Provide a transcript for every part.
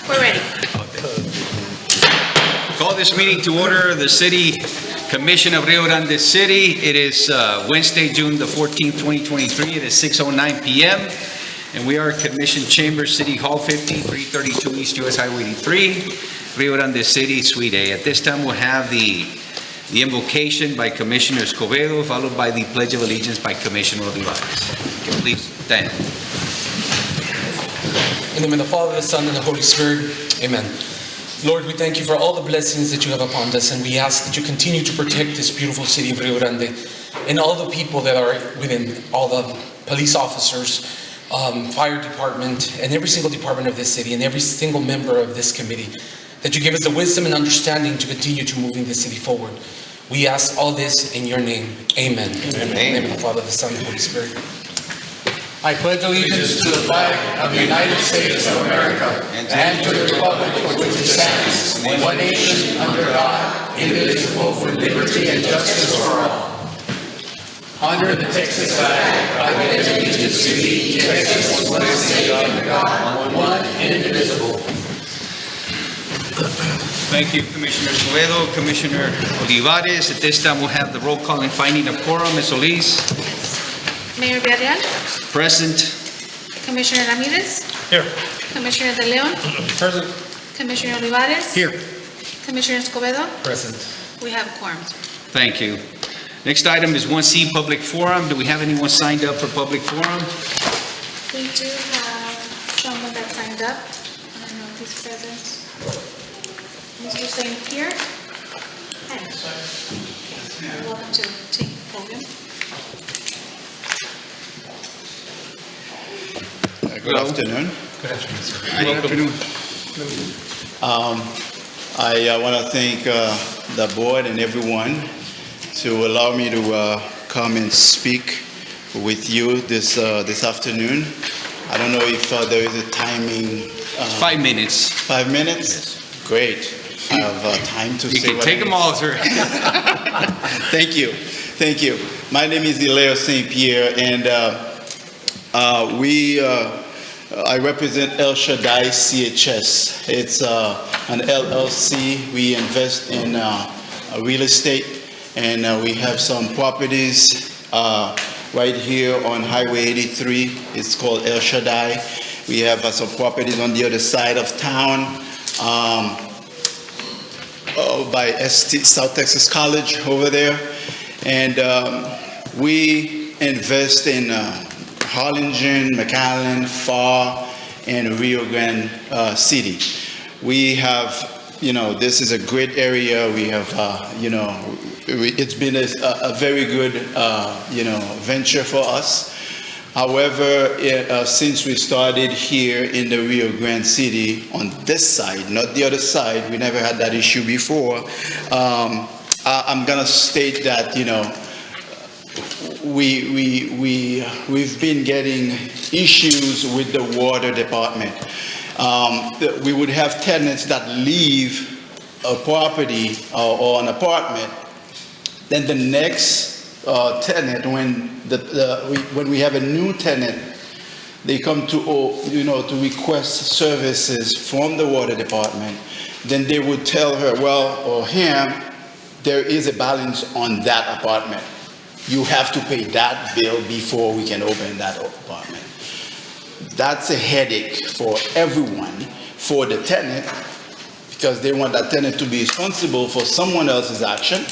We're ready. Call this meeting to order, the City Commission of Rio Grande City. It is Wednesday, June the 14th, 2023. It is 6:09 p.m. And we are at Commission Chamber, City Hall 5332 East US Highway 83, Rio Grande City, Suite A. At this time, we'll have the invocation by Commissioner Escobedo, followed by the Pledge of Allegiance by Commissioner Olivares. Okay, please stand. In the name of the Father, the Son, and the Holy Spirit, amen. Lord, we thank you for all the blessings that you have upon us, and we ask that you continue to protect this beautiful city of Rio Grande and all the people that are within, all the police officers, fire department, and every single department of this city, and every single member of this committee, that you give us the wisdom and understanding to continue to moving this city forward. We ask all this in your name. Amen. Amen. In the name of the Father, the Son, and the Holy Spirit. I pledge allegiance to the flag of the United States of America and to the republic for which it stands, one nation, under God, indivisible, with liberty and justice for all. Under the Texas flag, I pledge allegiance to thee, Texas, one state under God, one indivisible. Thank you, Commissioner Escobedo, Commissioner Olivares. At this time, we'll have the roll call and finding of quorum. Ms. Solis? Mayor Villarreal, Present. Commissioner Ramirez, Here. Commissioner De Leon, Present. Commissioner Olivares, Here. Commissioner Escobedo. Present. We have a quorum. Thank you. Next item is 1C, Public Forum. Do we have anyone signed up for public forum? We do have someone that signed up. I don't know if he's present. Mr. Saint Pierre. Hi. You're welcome to take the podium. Good afternoon. Good afternoon, sir. Good afternoon. I want to thank the board and everyone to allow me to come and speak with you this afternoon. I don't know if there is a timing. 5 minutes. 5 minutes? Great. I have time to You say can what take I them need. all, sir. Thank you. Thank you. My name is Hilaire St. Pierre, and I represent El Shaddai CHS. It's an LLC. We invest in real estate, and we have some properties right here on Highway 83. It's called El Shaddai. We have some properties on the other side of town by South Texas College over there. And we invest in Harlingen, McAllen, Pharr, and Rio Grande City. We have, this is a great area. We have, it's been a very good, venture for us. However, since we started here in the Rio Grande City on this side, not the other side, we never had that issue before. I'm gonna state that, we've been getting issues with the water department. We would have tenants that leave a property or an apartment, then the next tenant, when we have a new tenant, they come to to request services from the water department, then they would tell her, or him, there is a balance on that apartment. You have to pay that bill before we can open that apartment. That's a headache for everyone, for the tenant, because they want that tenant to be responsible for someone else's action.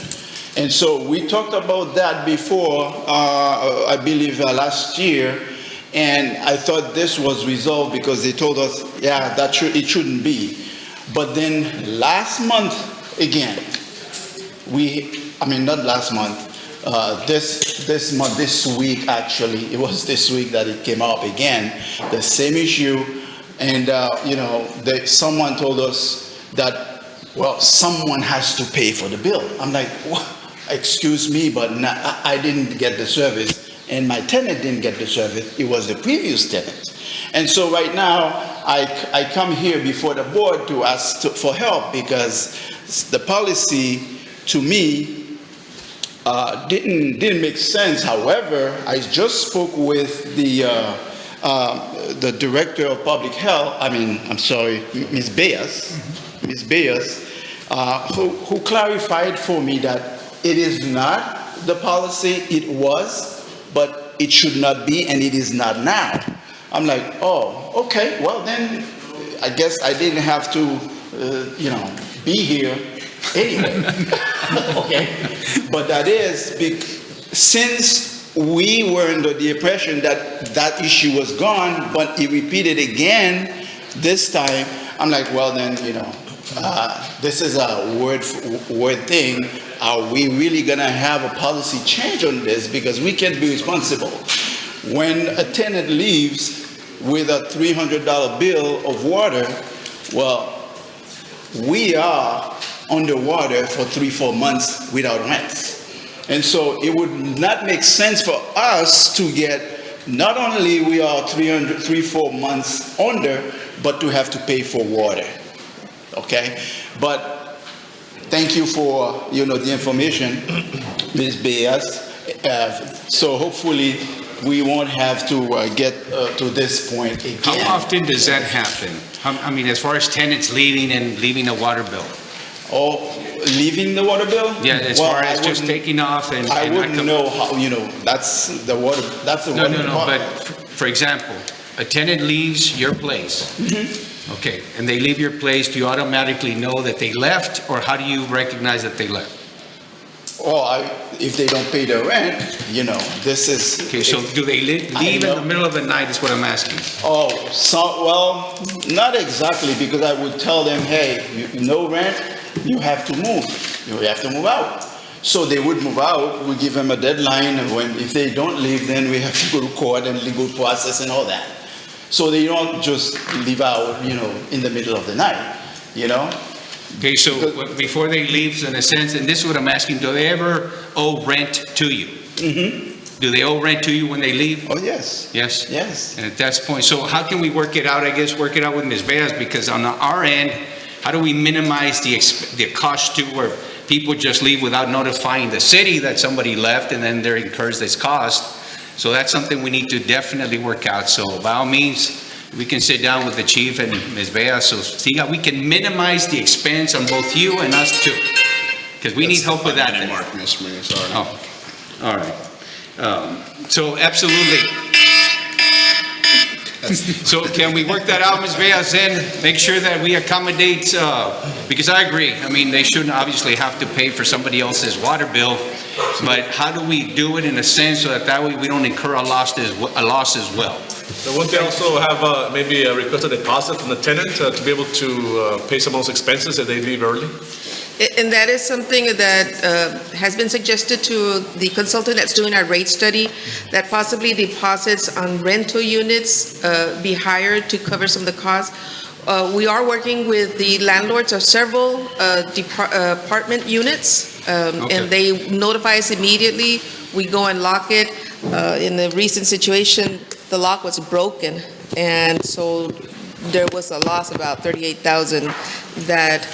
And so we talked about that before, I believe last year, and I thought this was resolved because they told us, it shouldn't be. But then last month again, not last month, this week actually, it was this week that it came up again, the same issue, and someone told us that, someone has to pay for the bill. I'm like, what? Excuse me, but I didn't get the service, and my tenant didn't get the service. It was the previous tenant. And so right now, I come here before the board to ask for help, because the policy, to me, didn't make sense. However, I just spoke with the the director of public health, Ms. Bayes, who clarified for me that it is not the policy it was, but it should not be, and it is not now. I'm like, oh, okay, well then, I guess I didn't have to, be here anyway. Okay, but that is, since we were under the impression that that issue was gone, but it repeated again this time, I'm like, well then, this is a word thing. Are we really gonna have a policy change on this? Because we can't be responsible. When a tenant leaves with a $300 bill of water, well, we are underwater for 3-4 months without rent. And so it would not make sense for us to get, not only we are 3-4 months under, but to have to pay for water. Okay? But thank you for, the information, Ms. Bayes. So hopefully we won't have to get to this point again. How often does that happen? As far as tenants leaving a water bill? Oh, leaving the water bill? Yeah, as far as just taking off and... I wouldn't know how, that's the water, that's the water. No, but for example, a tenant leaves your place. Mm-hmm. Okay, and they leave your place, do you automatically know that they left, or how do you recognize that they left? Well, if they don't pay their rent, this is... Okay, so do they leave in the middle of the night is what I'm asking. Oh, well, not exactly, because I would tell them, hey, no rent, you have to move. You have to move out. So they would move out, we give them a deadline, and if they don't leave, then we have to go to court and legal process and all that. So they don't just leave out, in the middle of the night, Okay, so before they leave, in a sense, and this is what I'm asking, do they ever owe rent to you? Mm-hmm. Do they owe rent to you when they leave? Oh, yes. Yes? Yes. And at that point, so how can we work it out, work it out with Ms. Bayes, because on our end, how do we minimize the cost to where people just leave without notifying the city that somebody left, and then there incurs this cost? So that's something we need to definitely work out. So by all means, we can sit down with the chief and Ms. Bayes, so see how we can minimize the expense on both you and us too. Because we need help with that. Mark, Mr. Mayor, sorry. Oh, all right. So absolutely. So can we work that out, Ms. Bayes, and make sure that we accommodate, because I agree, they shouldn't obviously have to pay for somebody else's water bill, but how do we do it in a sense so that way we don't incur a loss as well? So wouldn't they also have maybe a requested deposit from the tenant to be able to pay some of those expenses if they leave early? And that is something that has been suggested to the consultant that's doing our rate study, that possibly deposits on rental units be higher to cover some of the costs. We are working with the landlords of several apartment units, and they notify us immediately. We go and lock it. In the recent situation, the lock was broken, and so there was a loss about $38,000. That,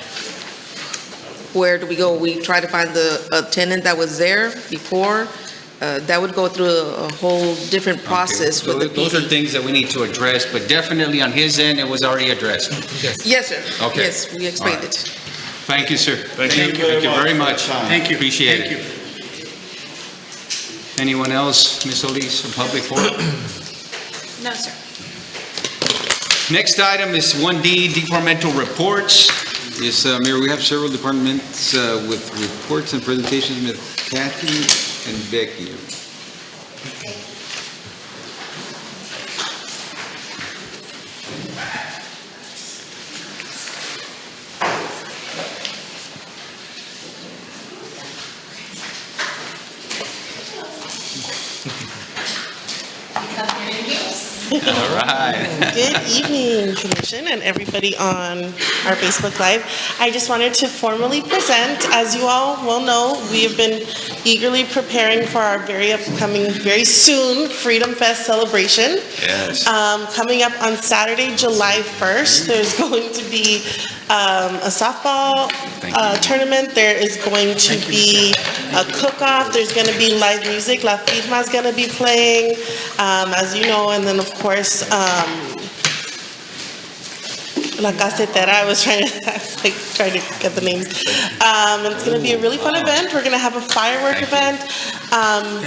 where do we go? We try to find a tenant that was there before. That would go through a whole different process. Okay. With Those are things that we need to address, but definitely on his end, it was already addressed. Yes, sir. Okay. Yes, we explained it. Thank you, sir. Thank you very much. Thank you. Appreciate it. Anyone else, Ms. Solis, from public forum? No, sir. Next item is 1D, departmental reports. Yes, Mayor, we have several departments with reports and presentations with Kathy and Becky. All right. Good evening, Commission, and everybody on our Facebook Live. I just wanted to formally present, as you all well know, we have been eagerly preparing for our very upcoming, very soon, Freedom Fest celebration. Yes. Coming up on Saturday, July 1st, there's going to be a softball tournament. There is going to be a cook-off. There's going to be live music. La Firma's going to be playing, as you know, and then of course, La Casetera, I was trying to get the names. It's going to be a really fun event. We're going to have a firework event.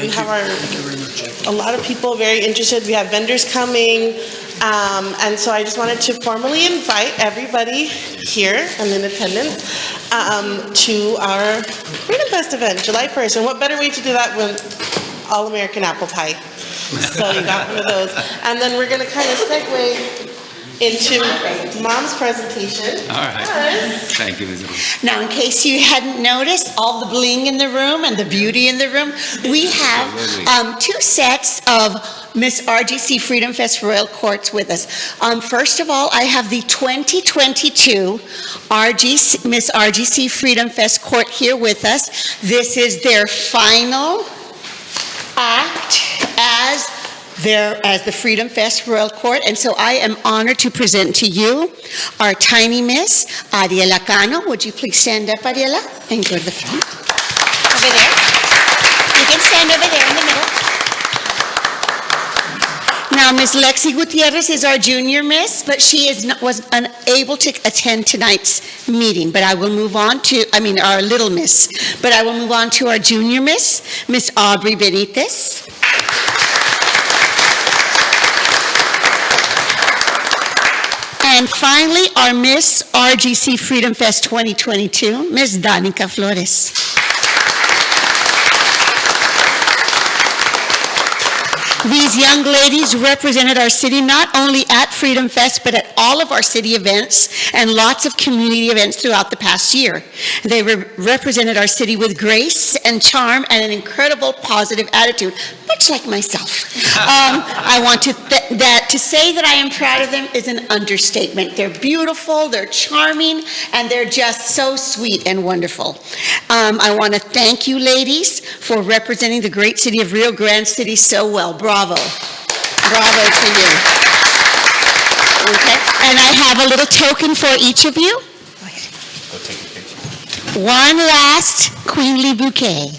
We have a lot of people very interested. We have vendors coming. And so I just wanted to formally invite everybody here and in attendance to our Freedom Fest event, July 1st. And what better way to do that than all-American apple pie? So you got one of those. And then we're going to kind of segue into Mom's presentation. All right. Thank you, Ms. Now, in case you hadn't noticed, all the bling in the room and the beauty in the room, we have two sets of Miss RGC Freedom Fest Royal Courts with us. First of all, I have the 2022 Miss RGC Freedom Fest Court here with us. This is their final act as the Freedom Fest Royal Court, and so I am honored to present to you our tiny Miss, Ariela Cano. Would you please stand up, Ariela, and go to the front? Over there. You can stand over there in the middle. Now, Miss Lexi Gutierrez is our junior miss, but she was unable to attend tonight's meeting, but I will move on to, our little miss, but I will move on to our junior miss, Miss Aubrey Benitez. And finally, our Miss RGC Freedom Fest 2022, Miss Danica Flores. These young ladies represented our city not only at Freedom Fest, but at all of our city events and lots of community events throughout the past year. They represented our city with grace and charm and an incredible positive attitude, much like myself. I want to say that I am proud of them is an understatement. They're beautiful, they're charming, and they're just so sweet and wonderful. I want to thank you, ladies, for representing the great city of Rio Grande City so well. Bravo. Bravo to you. Okay, and I have a little token for each of you. Go ahead. Go take a picture. One last queenly bouquet.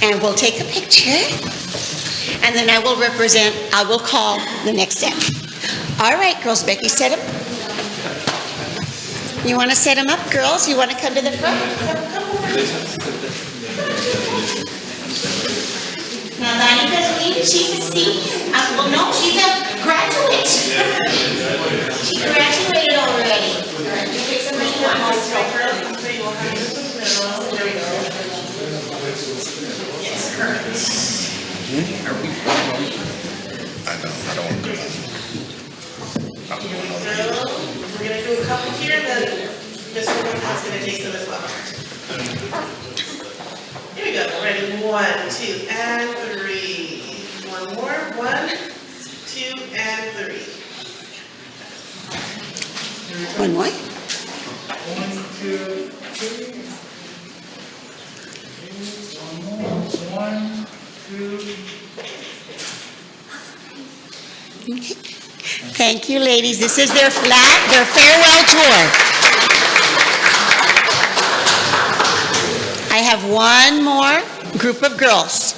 And we'll take a picture. And then I will call the next set. All right, girls, Becky, set them. You want to set them up, girls? You want to come to the front? Now, Donnie doesn't leave. She's a senior. Well, no, she's a graduate. She graduated already. Okay, somebody wants to help her. There we go. Yes, perfect. I don't want to do that. We're going to do a couple here, then Ms. Woodman's going to take them as well. Here we go. Ready? 1, 2, and 3. One more. 1, 2, and 3. One more. 1, 2, 3. One, two. Okay. Thank you, ladies. This is their farewell tour. I have one more group of girls.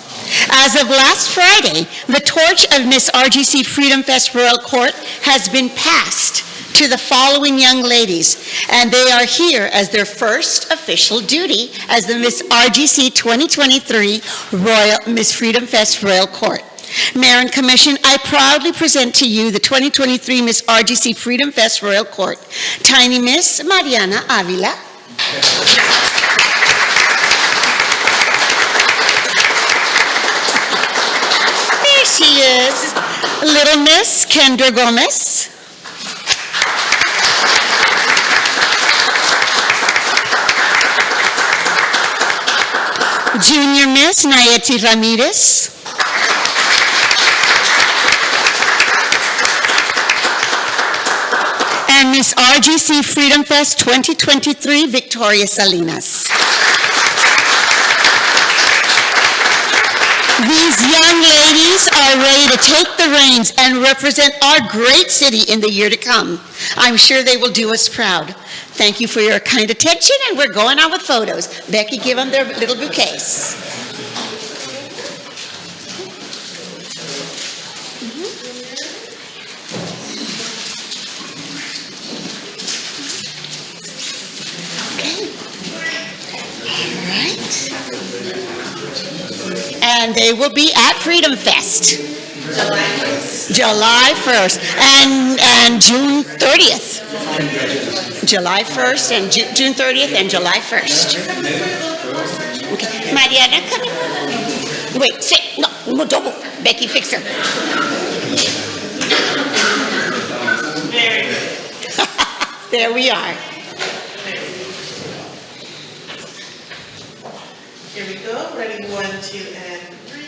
As of last Friday, the torch of Miss RGC Freedom Fest Royal Court has been passed to the following young ladies, and they are here as their first official duty as the Miss RGC 2023 Miss Freedom Fest Royal Court. Mayor and Commission, I proudly present to you the 2023 Miss RGC Freedom Fest Royal Court, Tiny Miss Mariana Avila. There she is. Little Miss Kendra Gomez. Junior Miss Nayeti Ramirez. And Miss RGC Freedom Fest 2023, Victoria Salinas. These These young ladies are ready to take the reins and represent our great city in the year to come. I'm sure they will do us proud. Thank you for your kind attention, and we're going on with photos. Becky, give them their little bouquets. And they will be at Freedom Fest. July 1st and June 30th. July 1st and June 30th and July 1st. Okay, Mariana, come in. Wait, sit. No, don't move. Becky, fix her. There we are. Here we go. Ready, 1, 2, and 3.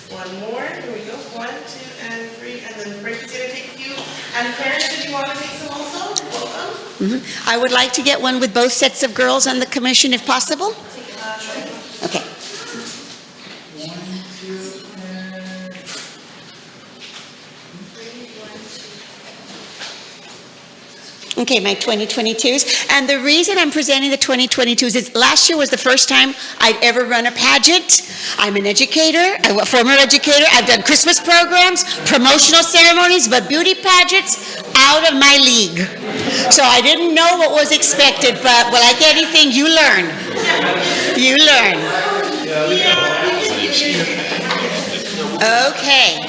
One more. Here we go. 1, 2, and 3. And then Frankie's going to take you. And parents, did you want to take some also? Welcome. I would like to get one with both sets of girls on the commission if possible. Okay. Okay, my 2022s. And the reason I'm presenting the 2022s is last year was the first time I'd ever run a pageant. I'm an educator, I'm a former educator. I've done Christmas programs, promotional ceremonies, but beauty pageants, out of my league. So I didn't know what was expected, but like anything, you learn. You learn. Okay.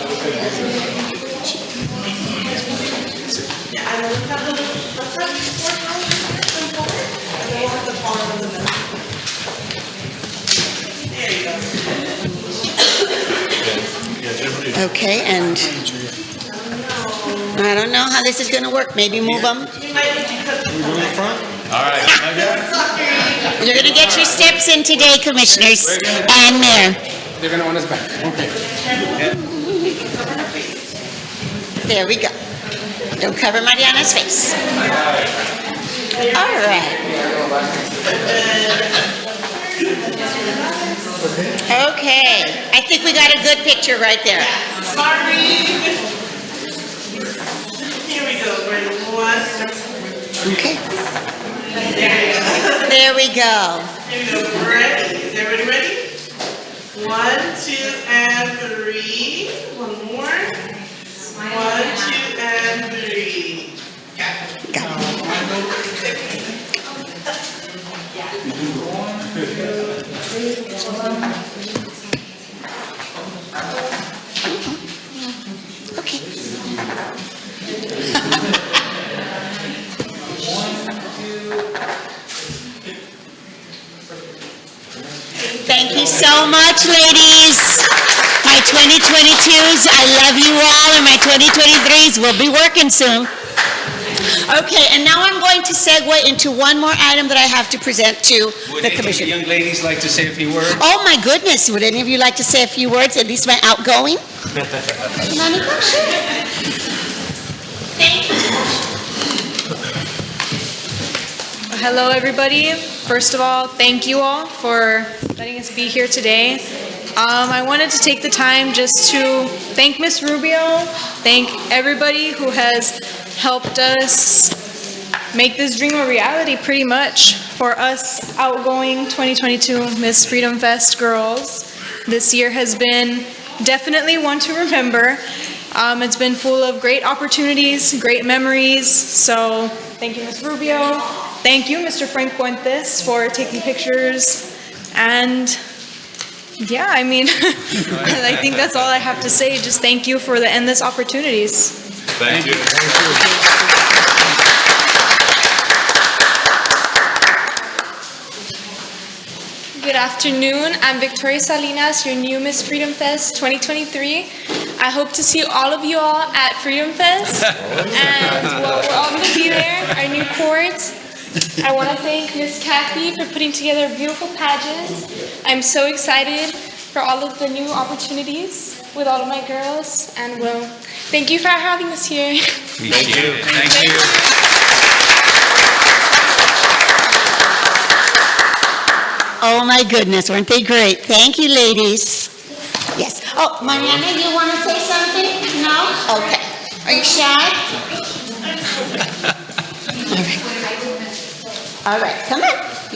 Okay, and I don't know how this is going to work. Maybe move them. All right. You're going to get your steps in today, commissioners and mayor. They're going to want us back. Okay. There we go. Don't cover Mariana's face. All right. Okay. I think we got a good picture right there. Sorry. Here we go. Ready, 1. Okay. There we go. Here we go. Ready. Is everybody ready? 1, 2, and 3. One more. 1, 2, and 3. Got it. Okay. Thank you so much, ladies. My 2022s, I love you all, and my 2023s will be working soon. Okay, and now I'm going to segue into one more item that I have to present to Would the any of commission. the young ladies like to say a few words? Oh, my goodness. Would any of you like to say a few words, at least my outgoing? Monica? Sure. Thank you. Hello, everybody. First of all, thank you all for letting us be here today. I wanted to take the time just to thank Ms. Rubio, thank everybody who has helped us make this dream a reality pretty much for us outgoing 2022 Miss Freedom Fest girls. This year has been definitely one to remember. It's been full of great opportunities, great memories, so thank you, Ms. Rubio. Thank you, Mr. Frank Puentes, for taking pictures, and yeah, I mean, I think that's all I have to say. Just thank you for the endless opportunities. Thank you. Good afternoon. I'm Victoria Salinas, your new Miss Freedom Fest 2023. I hope to see all of you all at Freedom Fest, and we're all going to be there, our new court. I want to thank Miss Kathy for putting together a beautiful pageant. I'm so excited for all of the new opportunities with all of my girls, and well, thank you for having us here. Thank you. Thank you. Oh, my goodness. Weren't they great? Thank you, ladies. Yes. Oh, Mariana, you want to say something? No? Okay. Are you shy? All right, come on.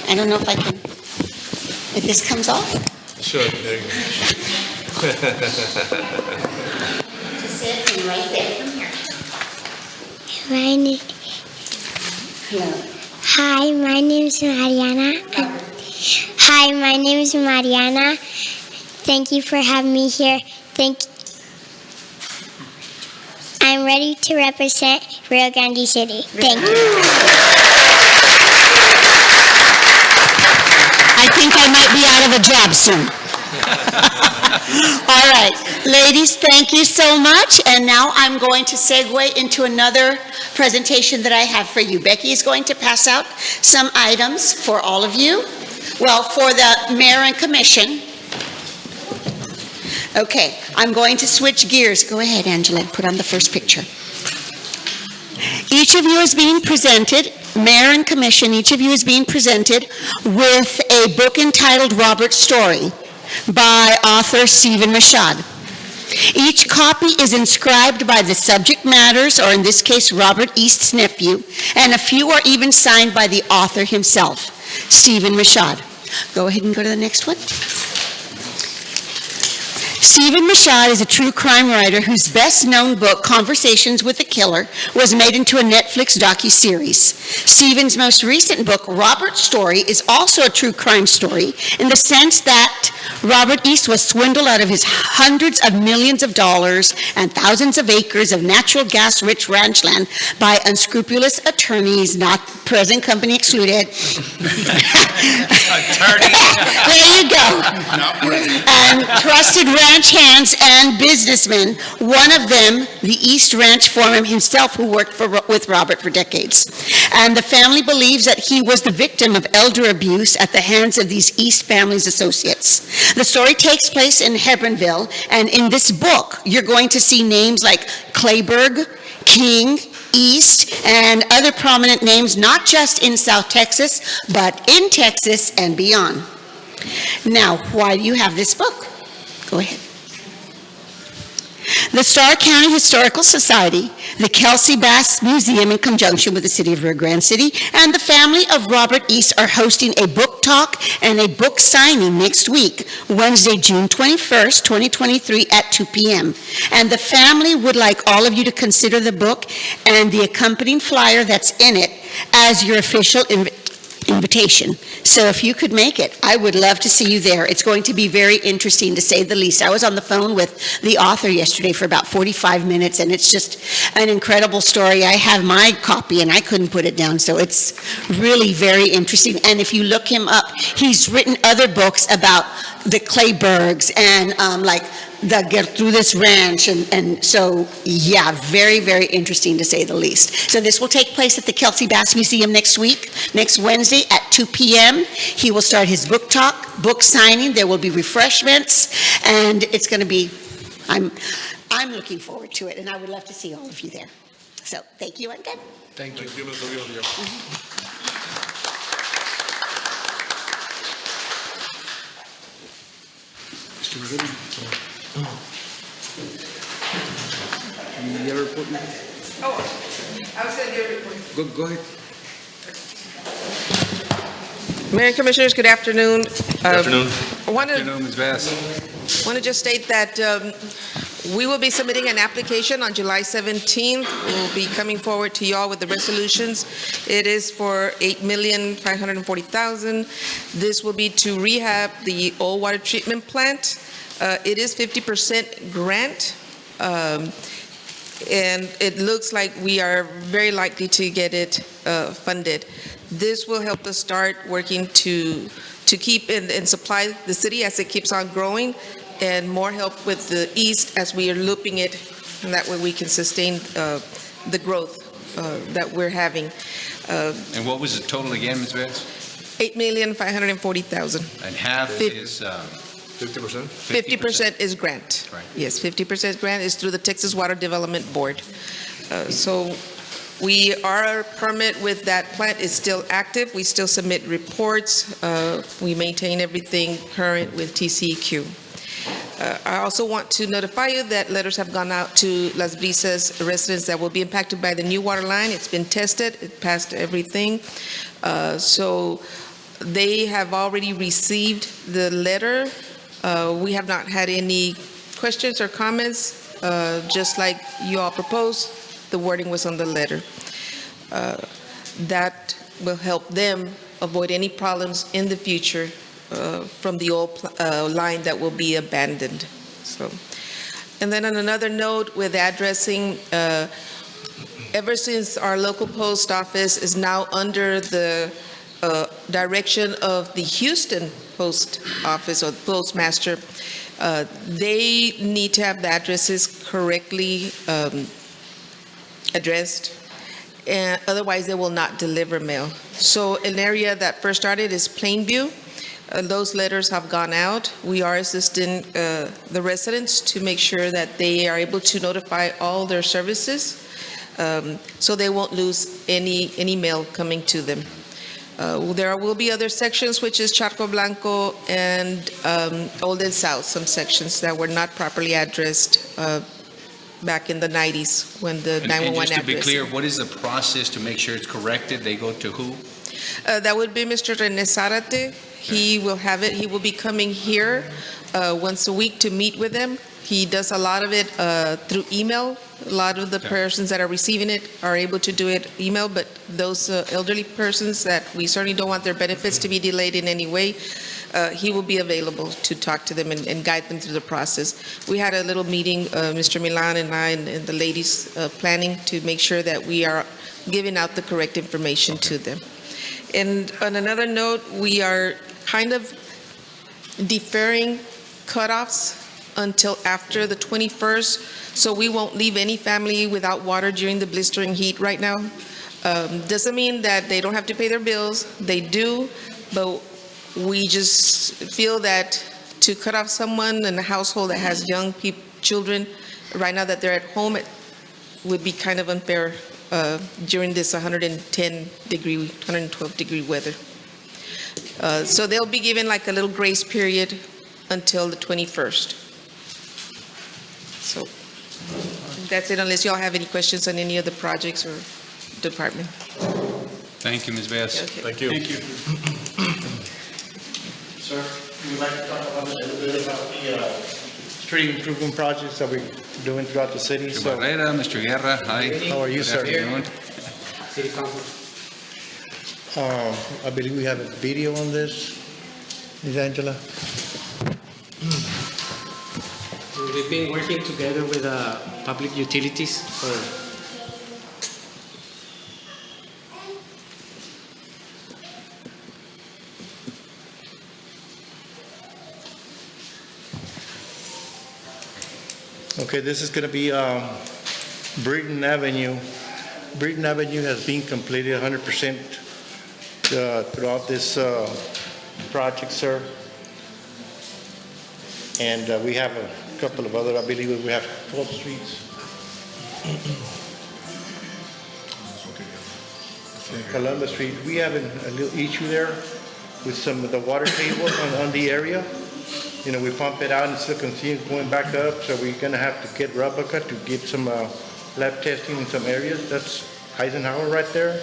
I don't know if I can, if this comes off. Sure, there you go. Just sit right there. Come here. Hello. Hi, my name is Mariana. Hi, my name is Mariana. Thank you for having me here. I'm ready to represent Rio Grande City. Thank you. I think I might be out of a job soon. All right, ladies, thank you so much. And now I'm going to segue into another presentation that I have for you. Becky is going to pass out some items for all of you. Well, for the mayor and commission. Okay, I'm going to switch gears. Go ahead, Angela, put on the first picture. Each of you is being presented, mayor and commission, each of you is being presented with a book entitled Robert's Story by author Stephen Mashad. Each copy is inscribed by the subject matters, or in this case, Robert East's nephew, and a few are even signed by the author himself, Stephen Mashad. Go ahead and go to the next one. Stephen Mashad is a true crime writer whose best-known book, Conversations with a Killer, was made into a Netflix docuseries. Stephen's most recent book, Robert's Story, is also a true crime story in the sense that Robert East was swindled out of his hundreds of millions of dollars and thousands of acres of natural gas-rich ranch land by unscrupulous attorneys, not present company excluded. There you go. And trusted ranch hands and businessmen, one of them, the East Ranch foreman himself, who worked with Robert for decades. And the family believes that he was the victim of elder abuse at the hands of these East family's associates. The story takes place in Hebronville, and in this book, you're going to see names like Clayburg, King, East, and other prominent names, not just in South Texas, but in Texas and beyond. Now, why do you have this book? Go ahead. The Starr County Historical Society, the Kelsey Bass Museum in conjunction with the City of Rio Grande City, and the family of Robert East are hosting a book talk and a book signing next week, Wednesday, June 21st, 2023 at 2 p.m. And the family would like all of you to consider the book and the accompanying flyer that's in it as your official invitation. So if you could make it, I would love to see you there. It's going to be very interesting, to say the least. I was on the phone with the author yesterday for about 45 minutes, and it's just an incredible story. I have my copy, and I couldn't put it down, so it's really very interesting. And if you look him up, he's written other books about the Clayburgs and like the Gertrudis Ranch, and so, yeah, very, very interesting to say the least. So this will take place at the Kelsey Bass Museum next week, next Wednesday at 2 p.m. He will start his book talk, book signing, there will be refreshments, and it's going to be, I'm looking forward to it, and I would love to see all of you there. So, thank you again. Thank you. You have a report? I was going to do a report. Go ahead. Mayor and Commissioners, good afternoon. Good afternoon. I want to Ms. Bass. just state that we will be submitting an application on July 17th. We'll be coming forward to y'all with the resolutions. It is for $8,540,000. This will be to rehab the old water treatment plant. It is 50% grant, and it looks like we are very likely to get it funded. This will help us start working to keep and supply the city as it keeps on growing, and more help with the East as we are looping it, and that way we can sustain the growth that we're having. And what was the total again, Ms. Bass? $8,540,000. And half is 50%? 50% is grant. Right. Yes, 50% grant is through the Texas Water Development Board. So our permit with that plant is still active. We still submit reports. We maintain everything current with TCEQ. I also want to notify you that letters have gone out to Las Brisas residents that will be impacted by the new water line. It's been tested, it passed everything. So they have already received the letter. We have not had any questions or comments, just like you all proposed, the wording was on the letter. That will help them avoid any problems in the future from the old line that will be abandoned. So, and then on another note with addressing, ever since our local post office is now under the direction of the Houston Post Office or postmaster, they need to have the addresses correctly addressed, and otherwise they will not deliver mail. So an area that first started is Plainview. Those letters have gone out. We are assisting the residents to make sure that they are able to notify all their services, so they won't lose any mail coming to them. There will be other sections, which is Charco Blanco and Old and South, some sections that were not properly addressed back in the 90s when the 911 And just to be address. clear, what is the process to make sure it's corrected? They go to who? That would be Mr. Rene Zarate. He will have it. He will be coming here once a week to meet with them. He does a lot of it through email. A lot of the persons that are receiving it are able to do it email, but those elderly persons that we certainly don't want their benefits to be delayed in any way, he will be available to talk to them and guide them through the process. We had a little meeting, Mr. Milan and I and the ladies planning to make sure that we are giving out the correct information to them. And on another note, we are kind of deferring cutoffs until after the 21st, so we won't leave any family without water during the blistering heat right now. Doesn't mean that they don't have to pay their bills. They do, but we just feel that to cut off someone in a household that has young children right now that they're at home, it would be kind of unfair during this 112-degree weather. So they'll be given like a little grace period until the 21st. So that's it, unless y'all have any questions on any of the projects or department. Thank you, Ms. Baez. Okay. Thank you. Thank you. Sir, we would like to talk about a little bit about the street improvement projects that we're doing throughout the city. Mr. So, Barrera, Mr. Guerra, hi. how are you, Good sir? afternoon. City Council. I believe we have a video on this. Ms. Angela? We've been working together with public utilities for Okay, this is going to be Breeden Avenue. Breeden Avenue has been completed 100% throughout this project, sir. And we have a couple of other, I believe we have 12 streets. Columbus Street, we have a little issue there with some of the water table on the area. You know, we pump it out and still continue going back up, so we're gonna have to get Rubica to get some lab testing in some areas. That's Eisenhower right there.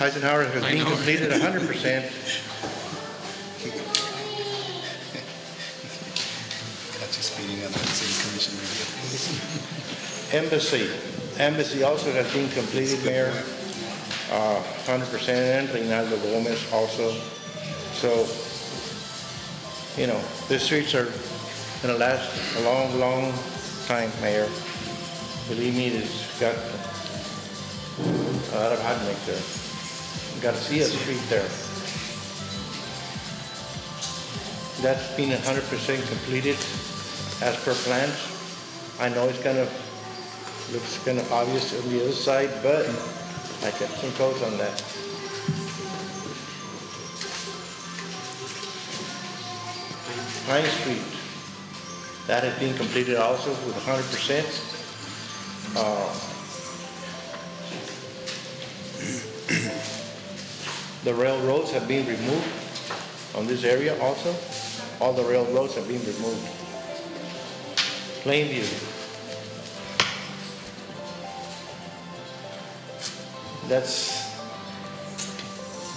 Eisenhower has been completed 100%. Embassy also has been completed, Mayor, 100%, and Reinaldo Gomez also. So, you know, the streets are gonna last a long, long time, Mayor. Believe me, it's got a lot of hot mix there. You gotta see a street there. That's been 100% completed as per plans. I know it's looks kind of obvious on the other side, but I kept some codes on that. Pine Street, that has been completed also with 100%. The railroads have been removed on this area also. all the railroads have been removed. Plainview.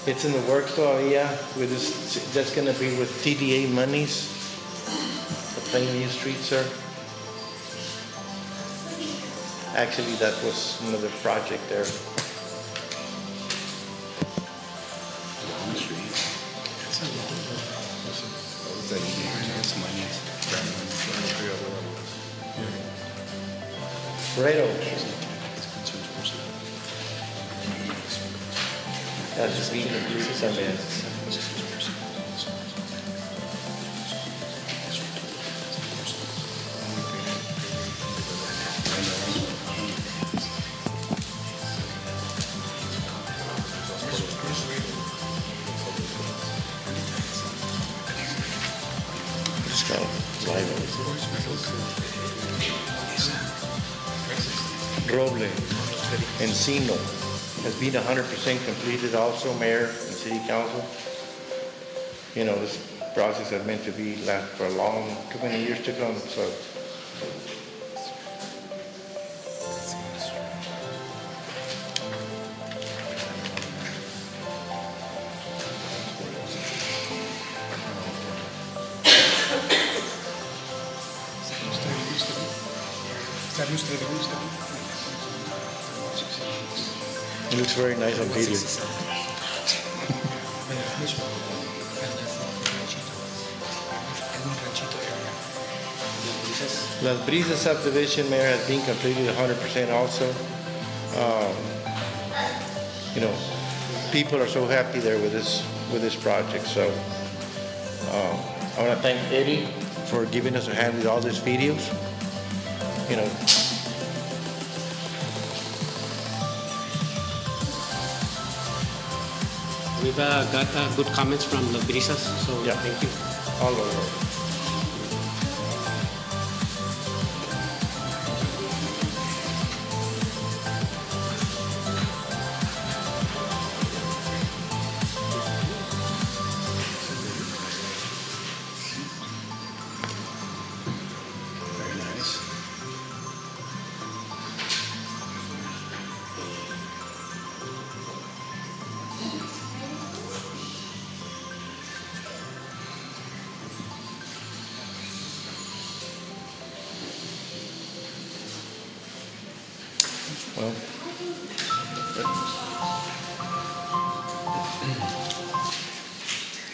It's in the works todavía. That's gonna be with TDA monies, the Plainview Street, sir. Actually, that was another project there. Red Oaks. That's just being completed Sunday. Roble, Encino has been 100% completed also, Mayor and City Council. You know, this process is meant to be last for too many years to come, so. It looks very nice on video. Las Brisas subdivision, Mayor, has been completed 100% also. You know, people are so happy there with this project. So I want to thank Eddie for giving us a hand with all these videos. You know. We've got good comments from the Brisas, so yeah. Thank you. All over.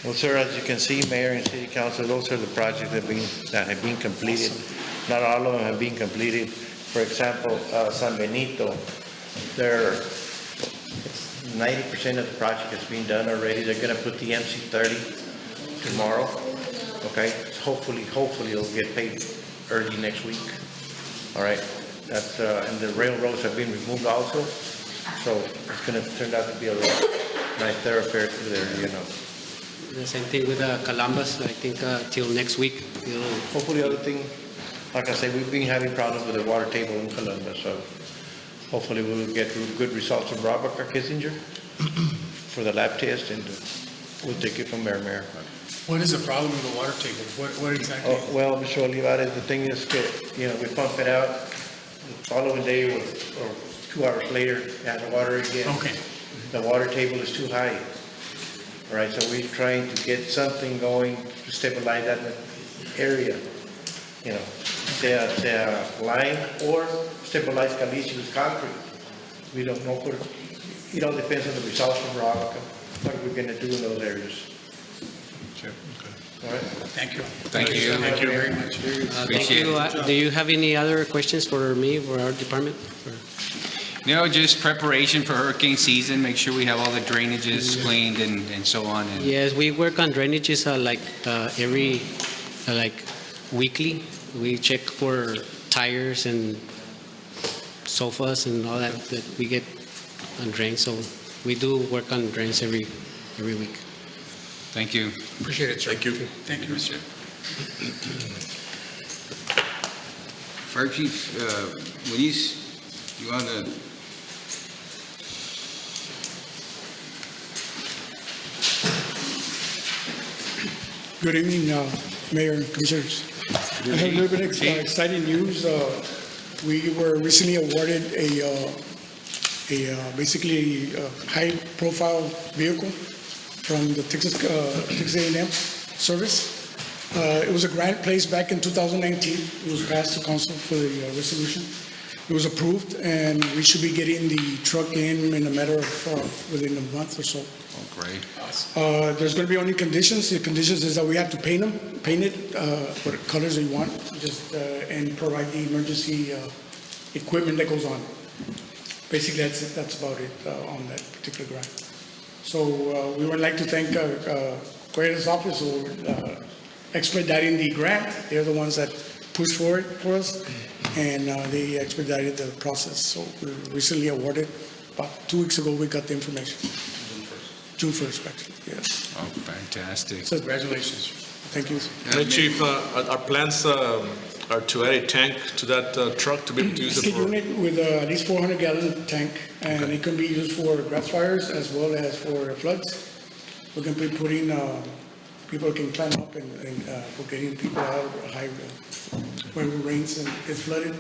Well, sir, as you can see, Mayor and City Council, those are the projects that have been completed. Not all of them have been completed. For example, San Benito, 90% of the project has been done already. They're going to put the MC30 tomorrow. Okay, hopefully it'll get paid early next week. All right, that's and the railroads have been removed also, so it's going to turn out to be a nice thoroughfare through there, you know. The same thing with Columbus. I think till next week. Hopefully, other thing, like I said, we've been having problems with the water table in Columbus, so hopefully we will get good results from Robert Kissinger for the lab test, and we'll take it from there, Mayor. What is the problem with the water table? What exactly? Oh, well, Mr. Olivares, the thing is, you know, we pump it out, the following day or 2 hours later, add the water again. Okay. The water table is too high. All right, so we're trying to get something going to stabilize that area, you know, sea line or stabilize caliche with concrete. We don't know, it all depends on the results from Robica, what we're going to do in those areas. Sure. Okay. All right. Thank you. Thank you. Thank you very much. Thank you. Do you have any other questions for me or our department? No, just preparation for hurricane season, make sure we have all the drainages cleaned and so on. And Yes, we work on drainages every weekly. We check for tires and sofas and all that we get on drains. So we do work on drains every week. Thank you. Appreciate it, sir. Thank you. Thank you, Mr. Fire Chief, Luis, you want to? Good evening, Mayor and Commissioners. I have a little bit of exciting news. We were recently awarded basically a high-profile vehicle from the Texas A&M service. It was a grant placed back in 2019. It was passed to council for the resolution. It was approved, and we should be getting the truck in a matter of within a month or so. Oh, great. There's going to be only conditions. The conditions is that we have to paint it what colors you want, and provide the emergency equipment that goes on. Basically, that's it. That's about it on that particular grant. So we would like to thank Correa's office for expediting the grant. They're the ones that pushed for it for us, and they expedited the process. So we were recently awarded. About 2 weeks ago, we got the information. June 1st, actually, yes. Oh, fantastic. So, Congratulations. thank you. Hey, Chief, our plans are to add a tank to that truck to be able to use It's it a for... unit with at least 400-gallon tank, and it can be used for grass fires as well as for floods. We're going to be putting, people can climb up and we're getting people out high when it rains and gets flooded.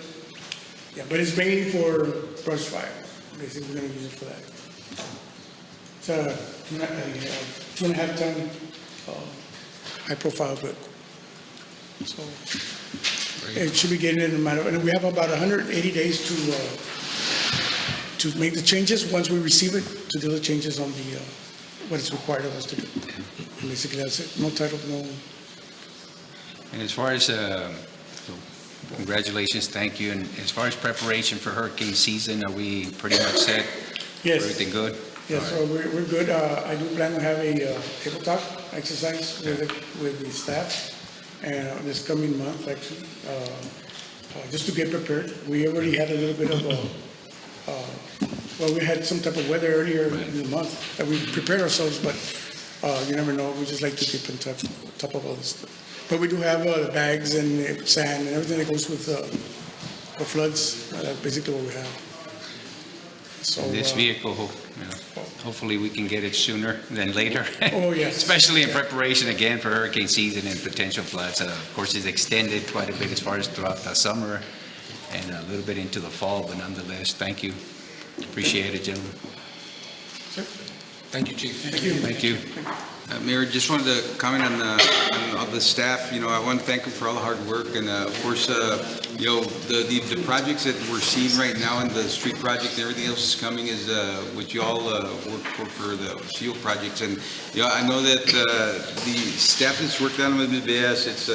Yeah, but it's mainly for brush fire. Basically, we're going to use it for that. It's a 2.5 ton high-profile vehicle. So it should be getting in a matter, and we have about 180 days to make the changes once we receive it, to do the changes on the what is required of us to do. And basically, that's it. No title, no. And as far as, congratulations, thank you. And as far as preparation for hurricane season, are we pretty much set? Yes. Everything good? Yes, so we're good. I do plan to have a tabletop exercise with the staff, and this coming month, actually, just to get prepared. We already had a little bit of well, we had some type of weather earlier in the month that we prepared ourselves, but you never know. We just like to keep on top of all this stuff. But we do have the bags and sand and everything that goes with the floods. That's basically what we have. So This vehicle, hopefully we can get it sooner than later. Oh, yes. Especially in preparation again for hurricane season and potential floods. Of course, it's extended quite a bit as far as throughout the summer and a little bit into the fall, but nonetheless, thank you. Appreciate it, gentlemen. Thank you, Chief. Thank you. Thank you. Mayor, just wanted to comment on all the staff. I want to thank them for all the hard work, and of course, the projects that we're seeing right now, and the street project and everything else is coming, is what you all work for the field projects. And I know that the staff that's worked on them with BS, it's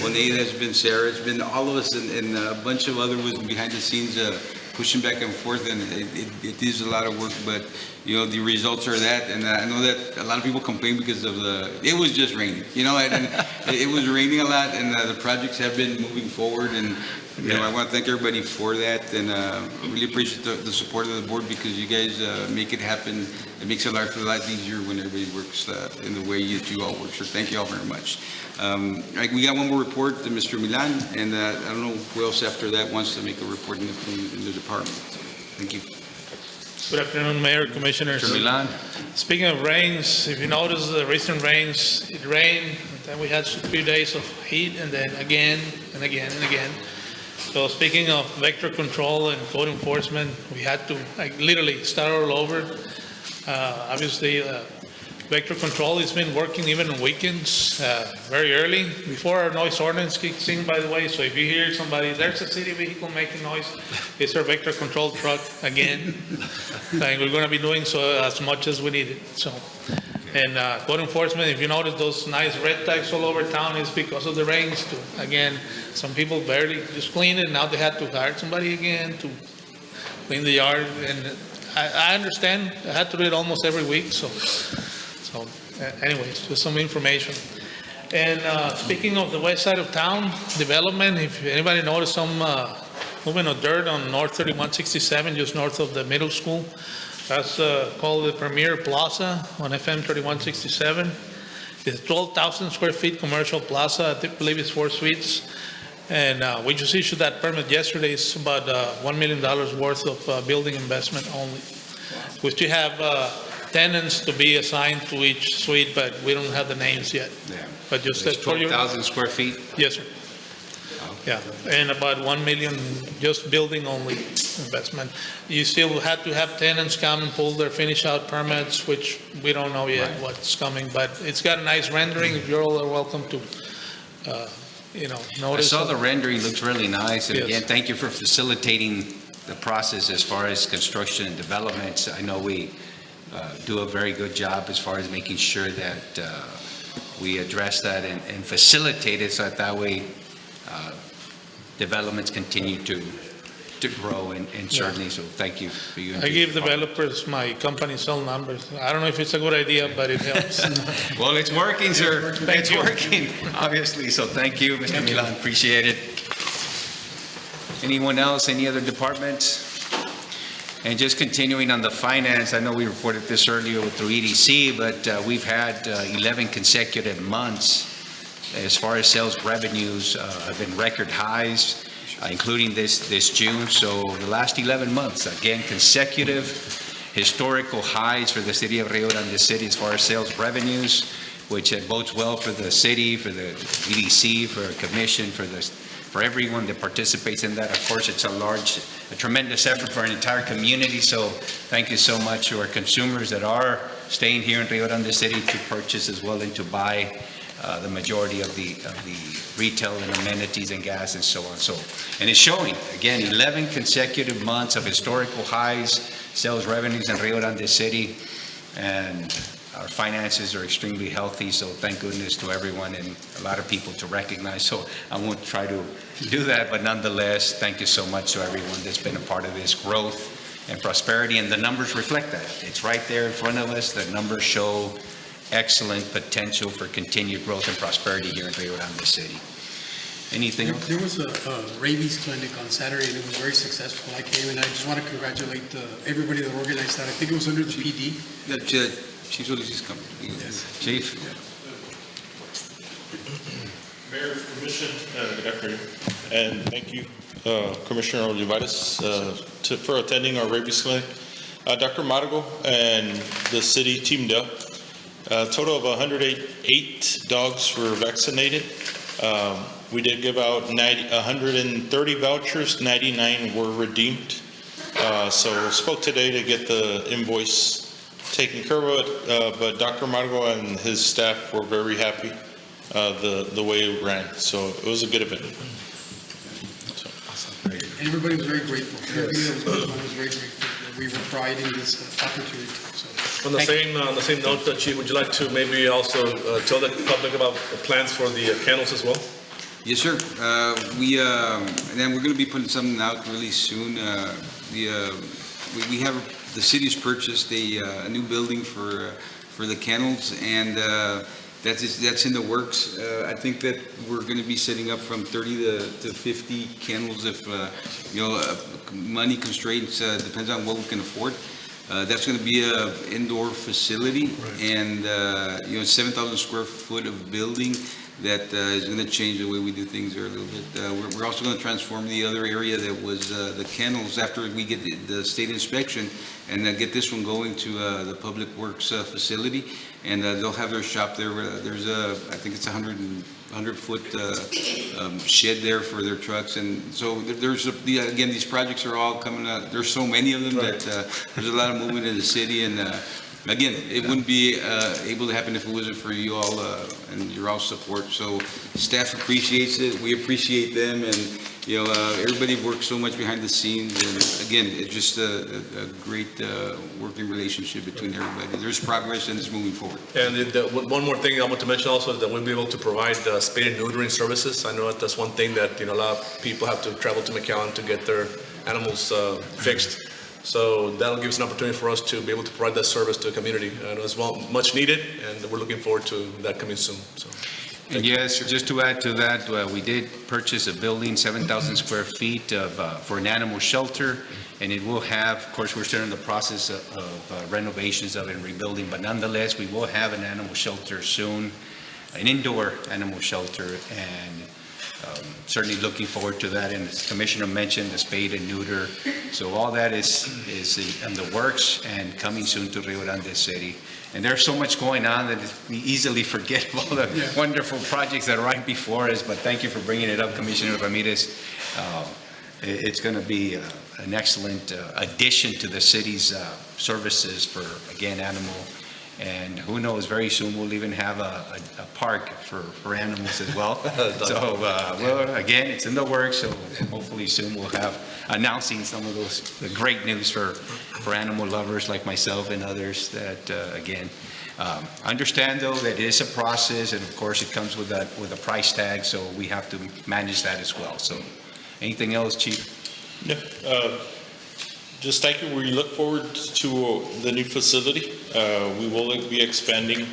Juanita, it's been Sarah, it's been all of us, and a bunch of other was behind the scenes pushing back and forth, and it is a lot of work, but the results are that. And I know that a lot of people complain because of it was just raining, and it was raining a lot, and the projects have been moving forward, and I want to thank everybody for that, and I really appreciate the support of the board, because you guys make it happen. It makes our life a lot easier when everybody works in the way that you all work. So thank you all very much. We got one more report to Mr. Milan, and I don't know who else after that wants to make a report in the department. Thank you. Good afternoon, Mayor, Commissioners. Mr. Milan. Speaking of rains, if you notice the recent rains, it rained, then we had 3 days of heat, and then again and again and again. So speaking of vector control and code enforcement, we had to literally start all over. Obviously, vector control has been working even on weekends, very early, before our noise ordinance kicks in, by the way. So if you hear somebody, there's a city vehicle making noise, it's our vector control truck again. And we're going to be doing so as much as we need it. So, and code enforcement, if you notice those nice red tags all over town, it's because of the rains too. Again, some people barely just clean it, now they have to hire somebody again to clean the yard. And I understand, I had to do it almost every week, so anyways, just some information. And speaking of the west side of town development, if anybody noticed some movement of dirt on North 3167, just north of the middle school, that's called the Premier Plaza on FM 3167. It's 12,000 square feet commercial plaza. I believe it's 4 suites. And we just issued that permit yesterday. It's about $1 million worth of building investment only. We still have tenants to be assigned to each suite, but we don't have the names yet. Yeah. But just It's that for your. 12,000 square feet? Yes, sir. Yeah, and about 1 million just building only investment. You still have to have tenants come and pull their finish out permits, which we don't know yet what's coming, but it's got a nice rendering. You all are welcome to, I notice. saw the rendering, looks really nice, and Yes. again, thank you for facilitating the process as far as construction and developments. I know we do a very good job as far as making sure that we address that and facilitate it so that way developments continue to grow and certainly, so thank you for you. I give developers my company cell numbers. I don't know if it's a good idea, but it helps. Well, it's working, sir. Thank It's you. working, obviously, so thank you, Mr. Milan, appreciate it. Anyone else, any other departments? And just continuing on the finance, I know we reported this earlier through EDC, but we've had 11 consecutive months as far as sales revenues have been record highs, including this June. So the last 11 months, again, consecutive historical highs for the city of Rio Grande City as far as sales revenues, which bodes well for the city, for the EDC, for a commission, for everyone that participates in that. Of course, it's a tremendous effort for an entire community. So thank you so much to our consumers that are staying here in Rio Grande City to purchase as well and to buy the majority of the retail and amenities and gas and so on. So, and it's showing, again, 11 consecutive months of historical highs, sales revenues in Rio Grande City, and our finances are extremely healthy. So thank goodness to everyone and a lot of people to recognize. So I won't try to do that, but nonetheless, thank you so much to everyone that's been a part of this growth and prosperity. And the numbers reflect that. It's right there in front of us. The numbers show excellent potential for continued growth and prosperity here in Rio Grande City. Anything else? There was a rabies clinic on Saturday, and it was very successful. I came, and I just want to congratulate everybody that organized that. I think it was under the PD. Chief Solis coming. Yes. Chief? Mayor, Commission, good afternoon, and thank you, Commissioner Olivares, for attending our rabies clinic. Dr. Margo and the city teamed up. A total of 108 dogs were vaccinated. We did give out 130 vouchers, 99 were redeemed. So spoke today to get the invoice taken care of it, but Dr. Margo and his staff were very happy the way it ran. So it was a good event. And everybody was very grateful. Everybody that was going on was very grateful that we were providing this opportunity. So. On the same note, Chief, would you like to maybe also tell the public about the plans for the kennels as well? Yes, sir. And then we're going to be putting something out really soon. We have, the city's purchased a new building for the kennels, and that's in the works. I think that we're going to be setting up from 30 to 50 kennels if, money constraints, depends on what we can afford. That's going to be an indoor facility, and 7,000 square foot of building that is going to change the way we do things there a little bit. We're also going to transform the other area that was the kennels after we get the state inspection, and get this one going to the Public Works facility, and they'll have their shop there. There's I think it's 100-foot shed there for their trucks, and so there's again, these projects are all coming out. There's so many of them that there's a lot of movement in the city, and again, it wouldn't be able to happen if it wasn't for you all and your all support. So staff appreciates it. We appreciate them, and everybody works so much behind the scenes. And again, it's just a great working relationship between everybody. There's progress, and it's moving forward. And one more thing I want to mention also is that we'll be able to provide spay and neutering services. I know that that's one thing that a lot of people have to travel to McAllen to get their animals fixed. So that'll give us an opportunity for us to be able to provide that service to the community, and as well, much needed, and we're looking forward to that coming soon. So. And yes, just to add to that, we did purchase a building, 7,000 square feet for an animal shelter, and it will have, of course, we're still in the process of renovations of it and rebuilding, but nonetheless, we will have an animal shelter soon, an indoor animal shelter, and Certainly looking forward to that, and as Commissioner mentioned, the spade and neuter. So all that is in the works and coming soon to Rio Grande City. And there's so much going on that we easily forget of all the wonderful projects that are right before us, but thank you for bringing it up, Commissioner Ramirez. It's going to be an excellent addition to the city's services for, again, animal. And who knows, very soon we'll even have a park for animals as well. So, well, again, it's in the works, so hopefully soon we'll have announcing some of those the great news for animal lovers like myself and others that, again, understand though that it is a process, and of course it comes with a price tag, so we have to manage that as well. So, anything else, Chief? Yeah, just thank you. We look forward to the new facility. We will be expanding.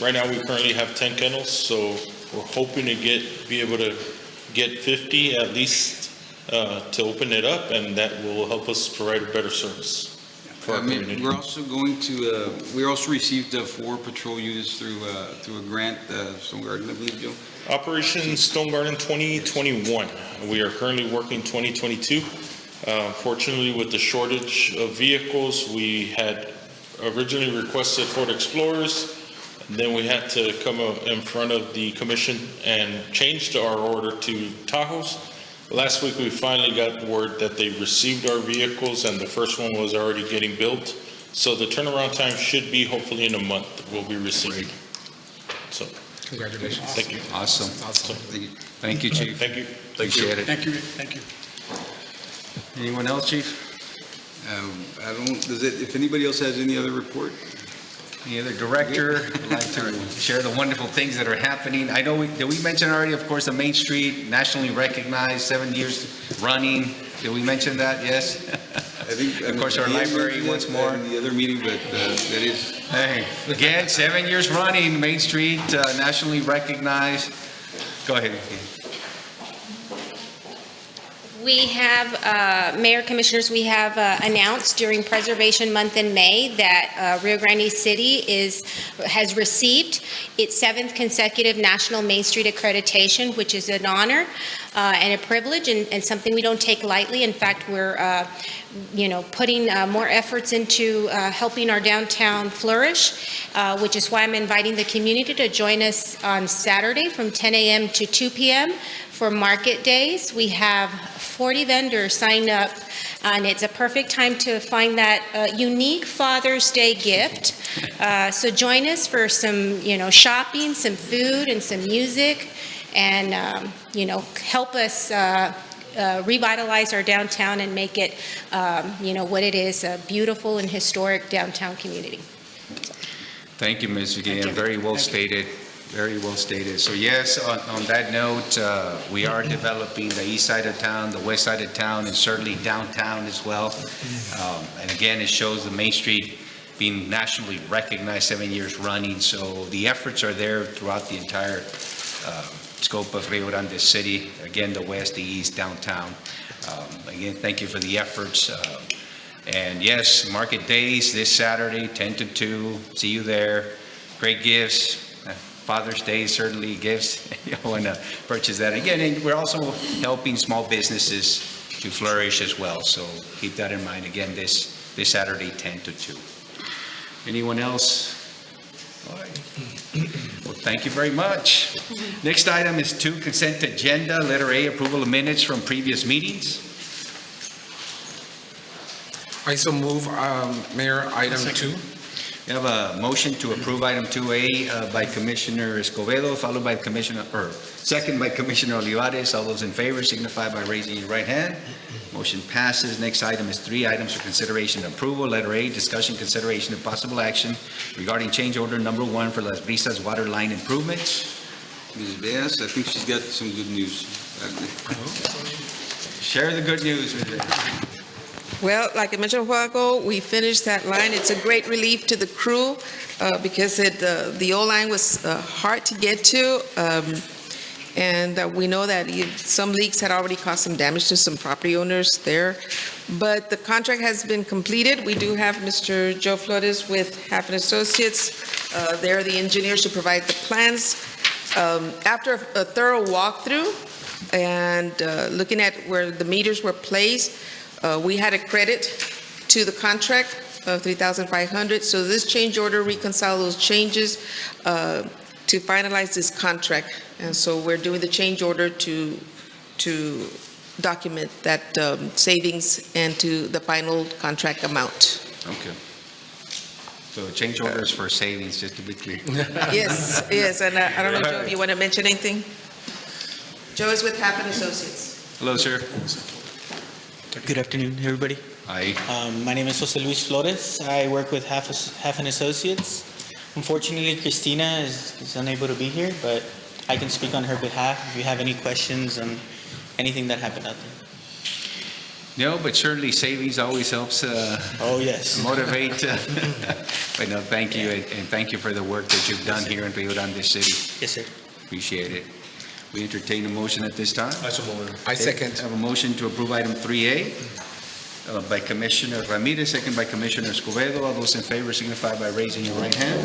Right now, we currently have 10 kennels, so we're hoping to be able to get 50 at least to open it up, and that will help us provide a better service for our community. We're also going to, we also received 4 patrol units through a grant, Stone Garden, I believe, Joe? Operation Stone Garden 2021. We are currently working 2022. Fortunately, with the shortage of vehicles, we had originally requested Ford Explorers. Then we had to come in front of the commission and changed our order to Tahoes. Last week, we finally got word that they received our vehicles, and the first one was already getting built. So the turnaround time should be hopefully in a month we'll be receiving. So Congratulations. thank you. Awesome. Thank you, Chief. Thank you. Appreciate it. Thank you, thank you. Anyone else, Chief? I don't, if anybody else has any other report? Any other director would like to share the wonderful things that are happening? I know, did we mention already, of course, the Main Street, nationally recognized, 7 years running? Did we mention that? Yes? I think, of course, our library once more. In the other meeting, but that is. Hey, again, 7 years running, Main Street, nationally recognized. Go ahead. We have, Mayor, Commissioners, we have announced during Preservation Month in May that Rio Grande City has received its 7th consecutive National Main Street accreditation, which is an honor and a privilege and something we don't take lightly. In fact, we're putting more efforts into helping our downtown flourish, which is why I'm inviting the community to join us on Saturday from 10 a.m. to 2 p.m. for market days. We have 40 vendors signed up, and it's a perfect time to find that unique Father's Day gift. So join us for some, shopping, some food, and some music, and, help us revitalize our downtown and make it, what it is, a beautiful and historic downtown community. Thank you, Ms. Vigillian. Very well stated. Very well stated. So yes, on that note, we are developing the east side of town, the west side of town, and certainly downtown as well. And again, it shows the Main Street being nationally recognized 7 years running. So the efforts are there throughout the entire scope of Rio Grande City. Again, the west, the east, downtown. Again, thank you for the efforts. And yes, market days this Saturday, 10 to 2. See you there. Great gifts. Father's Day certainly gifts. You want to purchase that again. And we're also helping small businesses to flourish as well. So keep that in mind. Again, this Saturday, 10 to 2. Anyone else? All right. Well, thank you very much. Next item is 2 consent agenda. Letter A, approval of minutes from previous meetings. I so move, Mayor, item 2. We have a motion to approve item 2A by Commissioner Escobedo, followed by second by Commissioner Olivares. All those in favor signify by raising your right hand. Motion passes. Next item is 3 items for consideration and approval. Letter A, discussion, consideration, and possible action regarding change order number 1 for Las Brisas water line improvements. Ms. Beas, I think she's got some good news. Share the good news with her. Well, like I mentioned a while ago, we finished that line. It's a great relief to the crew because the old line was hard to get to. And we know that some leaks had already caused some damage to some property owners there. But the contract has been completed. We do have Mr. Joe Flores with Half Associates. They're the engineers to provide the plans. After a thorough walkthrough, And looking at where the meters were placed, we had a credit to the contract of $3,500. So this change order reconcile those changes to finalize this contract. And so we're doing the change order to document that savings and to the final contract amount. Okay. So change orders for savings, just to be clear. Yes, yes, and I don't know, Joe, if you want to mention anything? Joe is with Half and Associates. Hello, sir. Good afternoon, everybody. Hi. My name is Jose Luis Flores. I work with Half and Associates. Unfortunately, Christina is unable to be here, but I can speak on her behalf if you have any questions on anything that happened out there. No, but certainly savings always helps oh, yes. motivate. But no, thank you, and thank you for the work that you've done here in Rio Grande City. Yes, sir. Appreciate it. We entertain a motion at this time. I second. I have a motion to approve item 3A by Commissioner Ramirez, second by Commissioner Escobedo. All those in favor signify by raising your right hand.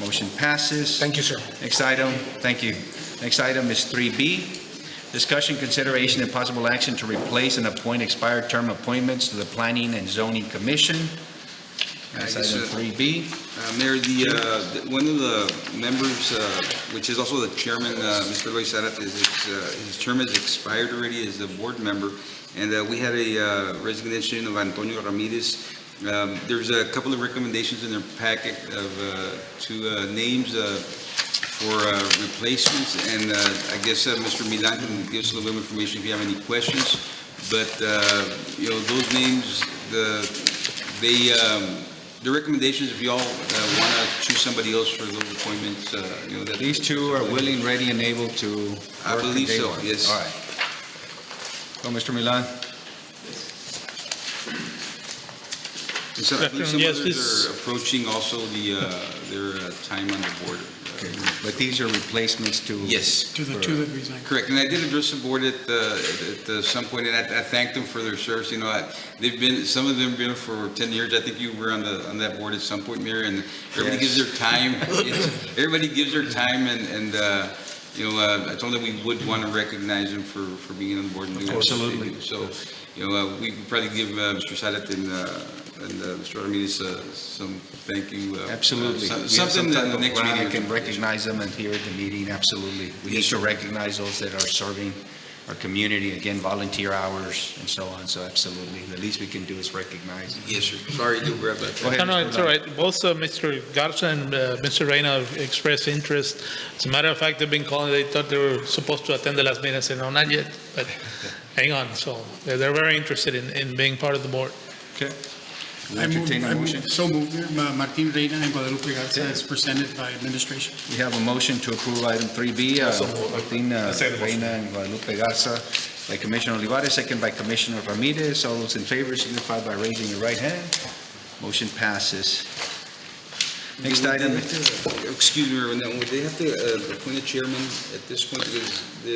Motion passes. Thank you, sir. Next item, thank you. Next item is 3B. Discussion, consideration, and possible action to replace and appoint expired term appointments to the Planning and Zoning Commission. That's item 3B. Mayor, one of the members, which is also the chairman, Mr. Luis Zárate, his term has expired already as a board member, and we had a resignation of Antonio Ramirez. There's a couple of recommendations in their packet of two names for replacements, and I guess Mr. Milan can give us a little bit of information if you have any questions. But those names, the recommendations, if you all want to choose somebody else for those appointments, that these two are willing, ready, and able to. I believe so. Yes. All right. Go, Mr. Milan. And so I believe some others are approaching also their time on the board. Okay. But these are replacements to. Yes. To the two that resigned. Correct, and I did address the board at some point, and I thanked them for their service. Some of them been for 10 years. I think you were on that board at some point, Mayor, and everybody gives their time. Everybody gives their time, and I told them we would want to recognize them for being on the board and doing what they do. So, we could probably give Mr. Sadat and Mr. Ramirez some thank you. Absolutely. Something in the next meeting. I can recognize them and here at the meeting, absolutely. We need to recognize those that are serving our community, again, volunteer hours and so on, so absolutely. The least we can do is recognize. Yes, sir. Sorry to grab that. No, it's all right. Both Mr. Garza and Mr. Reyna expressed interest. As a matter of fact, they've been calling, they thought they were supposed to attend the last meeting. I said, no, not yet, but hang on. So they're very interested in being part of the board. Okay. I moved, so moved. Martin Reina and Guadalupe Garza as presented by administration. We have a motion to approve item 3B, Martin Reina and Guadalupe Garza by Commissioner Olivares, second by Commissioner Ramirez. All those in favor signify by raising your right hand. Motion passes. Next item. Excuse me, would they have to appoint a chairman at this point?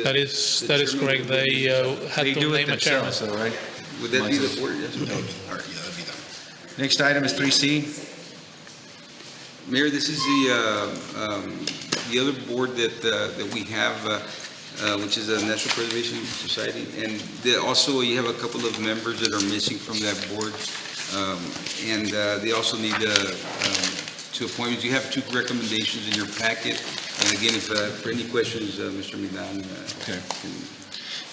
That is correct. They had to name a chairman. Right? Would that be the board? Yes. No. All right. Next item is 3C. Mayor, this is the other board that we have, which is the National Preservation Society, and also you have a couple of members that are missing from that board, and they also need two appointments. You have two recommendations in your packet, and again, if for any questions, Mr. Milan. Okay.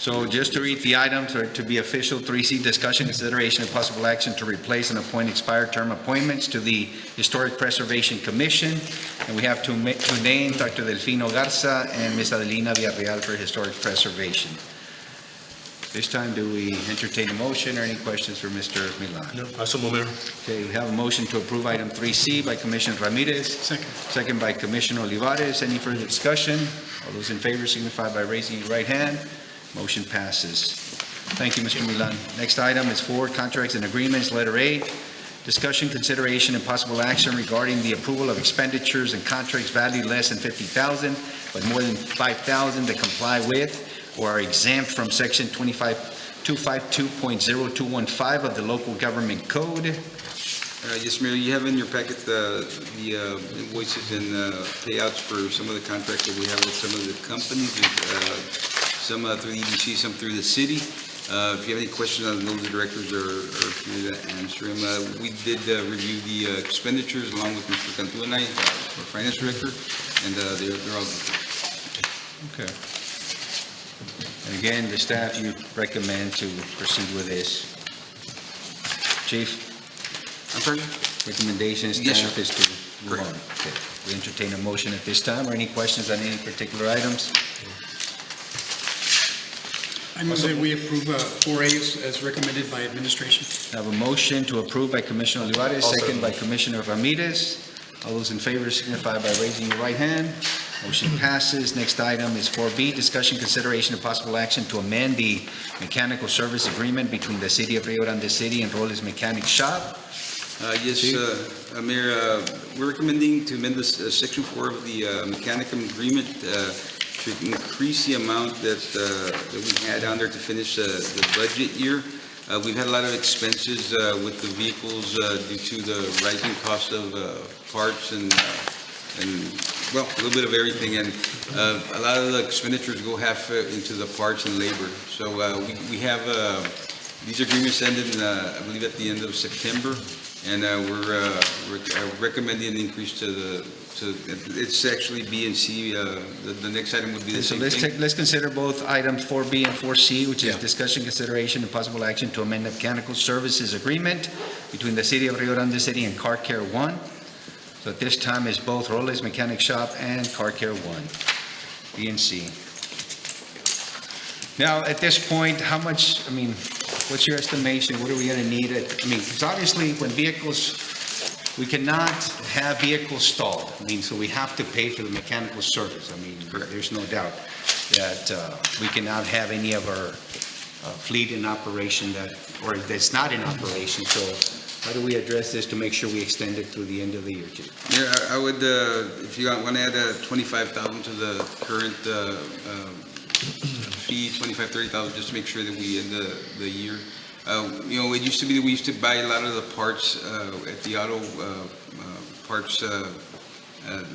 So just to read the items, or to be official, 3C, discussion, consideration, and possible action to replace and appoint expired term appointments to the Historic Preservation Commission. And we have two names, Dr. Delfino Garza and Ms. Adelina Villarreal for Historic Preservation. This time, do we entertain a motion or any questions for Mr. Milan? No, I so move, Mayor. Okay, we have a motion to approve item 3C by Commissioner Ramirez. Second. Second by Commissioner Olivares. Any further discussion? All those in favor signify by raising your right hand. Motion passes. Thank you, Mr. Milan. Next item is 4, contracts and agreements, letter A. Discussion, consideration, and possible action regarding the approval of expenditures and contracts valued less than $50,000, but more than $5,000 that comply with or are exempt from Section 252.0215 of the Local Government Code. Yes, Mayor, you have in your packet the invoices and payouts for some of the contracts that we have with some of the companies. some through the EDC, some through the city. If you have any questions on those, the directors are here to answer them. We did review the expenditures along with Mr. Cantu and I, our finance director, and they're all good. Okay. And again, the staff, you recommend to proceed with this. Chief? I'm sorry? Recommendation Yes, staff sir. is to move on. Okay. We entertain a motion at this time, or any questions on any particular items? I move that we approve 4A as recommended by administration. I have a motion to approve by Commissioner Olivares, second by Commissioner Ramirez. All those in favor signify by raising your right hand. Motion passes. Next item is 4B, discussion, consideration, and possible action to amend the mechanical service agreement between the City of Rio Grande City and Robles Mechanic Shop. Yes, Mayor, we're recommending to amend this Section 4 of the mechanical agreement to increase the amount that we had on there to finish the budget year. We've had a lot of expenses with the vehicles due to the rising cost of parts and well, a little bit of everything, and a lot of the expenditures go half into the parts and labor. So we have these agreements ended, I believe, at the end of September, and we're recommending an increase to it's actually B and C. The next item would be the So same thing. let's consider both items 4B and 4C, which is discussion, consideration, and possible action to amend the mechanical services agreement between the City of Rio Grande City and Car Care One. So at this time is both Robles Mechanic Shop and Car Care One, B and C. Now, at this point, how much, what's your estimation? What are we gonna need? Because obviously, when vehicles, we cannot have vehicles stalled. So we have to pay for the mechanical service. There's no doubt that we cannot have any of our fleet in operation that's not in operation. So how do we address this to make sure we extend it through the end of the year, Chief? Yeah, I would, if you want to add 25,000 to the current fee, 30,000, just to make sure that we end the year. It used to be that we used to buy a lot of the parts at the auto parts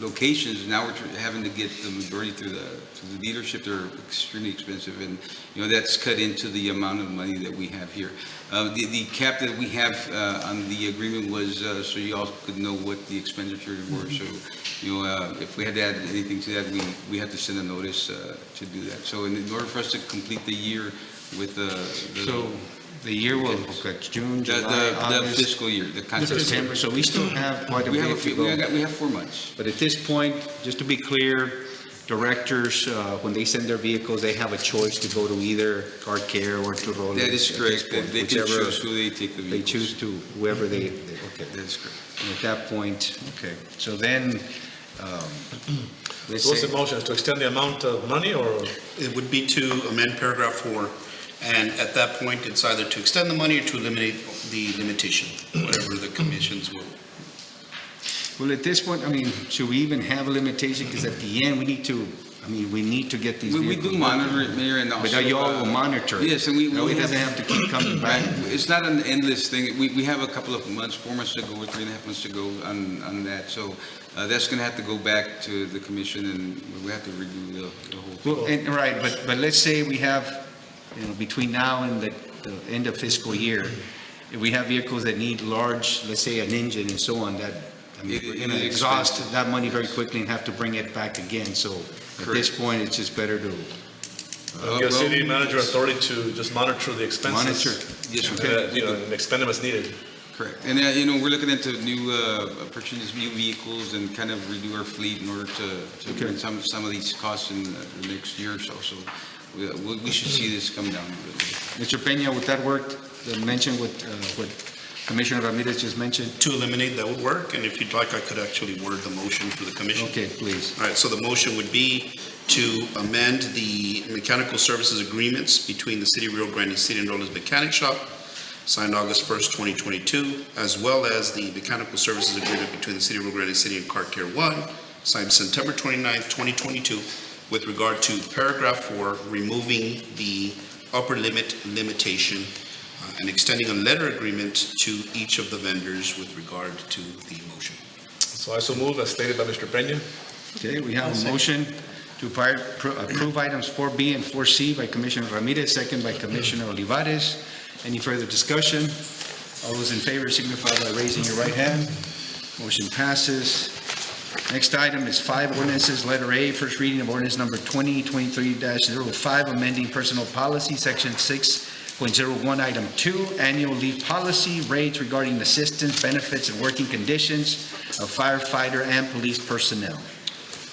locations. Now we're having to get the majority through the dealership. They're extremely expensive, and that's cut into the amount of money that we have here. The cap that we have on the agreement was so you all could know what the expenditures were. So if we had to add anything to that, we have to send a notice to do that. So in order for us to complete the year with the year will, June, July, August. The fiscal year, the contract. September, so we still have quite a bit to go. We have 4 months. But at this point, just to be clear, directors, when they send their vehicles, they have a choice to go to either Car Care or to Robles. That is correct. They can choose who they take the vehicle. They choose to, whoever they, okay. That is correct. And at that point, okay, so then, let's So what's say, the motion, to extend the amount of money, or? It would be to amend paragraph 4, and at that point, it's either to extend the money or to eliminate the limitation, whatever the commissions will. well, at this point, should we even have a limitation? Because at the end, we need to get these vehicles. We do monitor it, Mayor, and also. But you all will monitor it. Yes, and we doesn't have to keep coming back. It's not an endless thing. We have a couple of months, 4 months to go, or 3.5 months to go on that. So that's going to have to go back to the commission, and we have to redo the whole thing. Well, right, but let's say we have, between now and the end of fiscal year, if we have vehicles that need large, let's say an engine and so on, that, we're going to exhaust that money very quickly and have to bring it back again. So at this point, it's just better to. Give city manager authority to just monitor the expenses. Monitor. Yes, and expend them as needed. Correct. And, we're looking into purchasing new vehicles and kind of redo our fleet in order to bring some of these costs in the next year or so. So we should see this come down. Mr. Peña, would that work? Mention what Commissioner Ramirez just mentioned? To eliminate, that would work, and if you'd like, I could actually word the motion for the commission. Okay, please. All right, so the motion would be to amend the mechanical services agreements between the City of Rio Grande City and Robles Mechanic Shop, signed August 1st, 2022, as well as the mechanical services agreement between the City of Rio Grande City and Car Care One, signed September 29th, 2022, with regard to paragraph 4, removing the upper limit limitation and extending a letter agreement to each of the vendors with regard to the motion. So I so move as stated by Mr. Peña. Okay, we have a motion To approve items 4B and 4C by Commissioner Ramirez, second by Commissioner Olivares. Any further discussion? All those in favor signify by raising your right hand. Motion passes. Next item is 5 ordinances. Letter A, first reading of ordinance number 2023-05, amending personnel policy, section 6.01, item 2, annual leave policy, rates regarding assistance, benefits, and working conditions of firefighter and police personnel.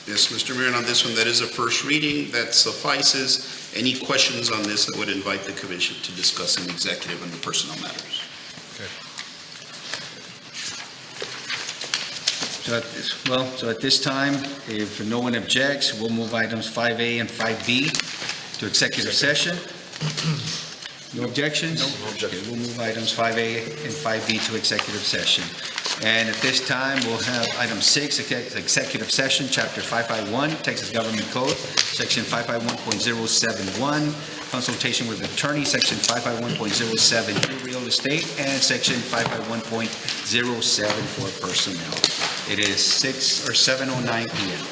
Yes, Mr. Mayor, and on this one, that is a first reading. That suffices. Any questions on this, I would invite the commission to discuss in executive on the personnel matters. So at this time, if no one objects, we'll move items 5A and 5B to executive session. No objections? No objections. Okay, we'll move items 5A and 5B to executive session. And at this time, we'll have item 6, executive session, chapter 551, Texas Government Code, section 551.071, consultation with attorney, section 551.072, real estate, and section 551.07 for personnel. It is 7:09 p.m.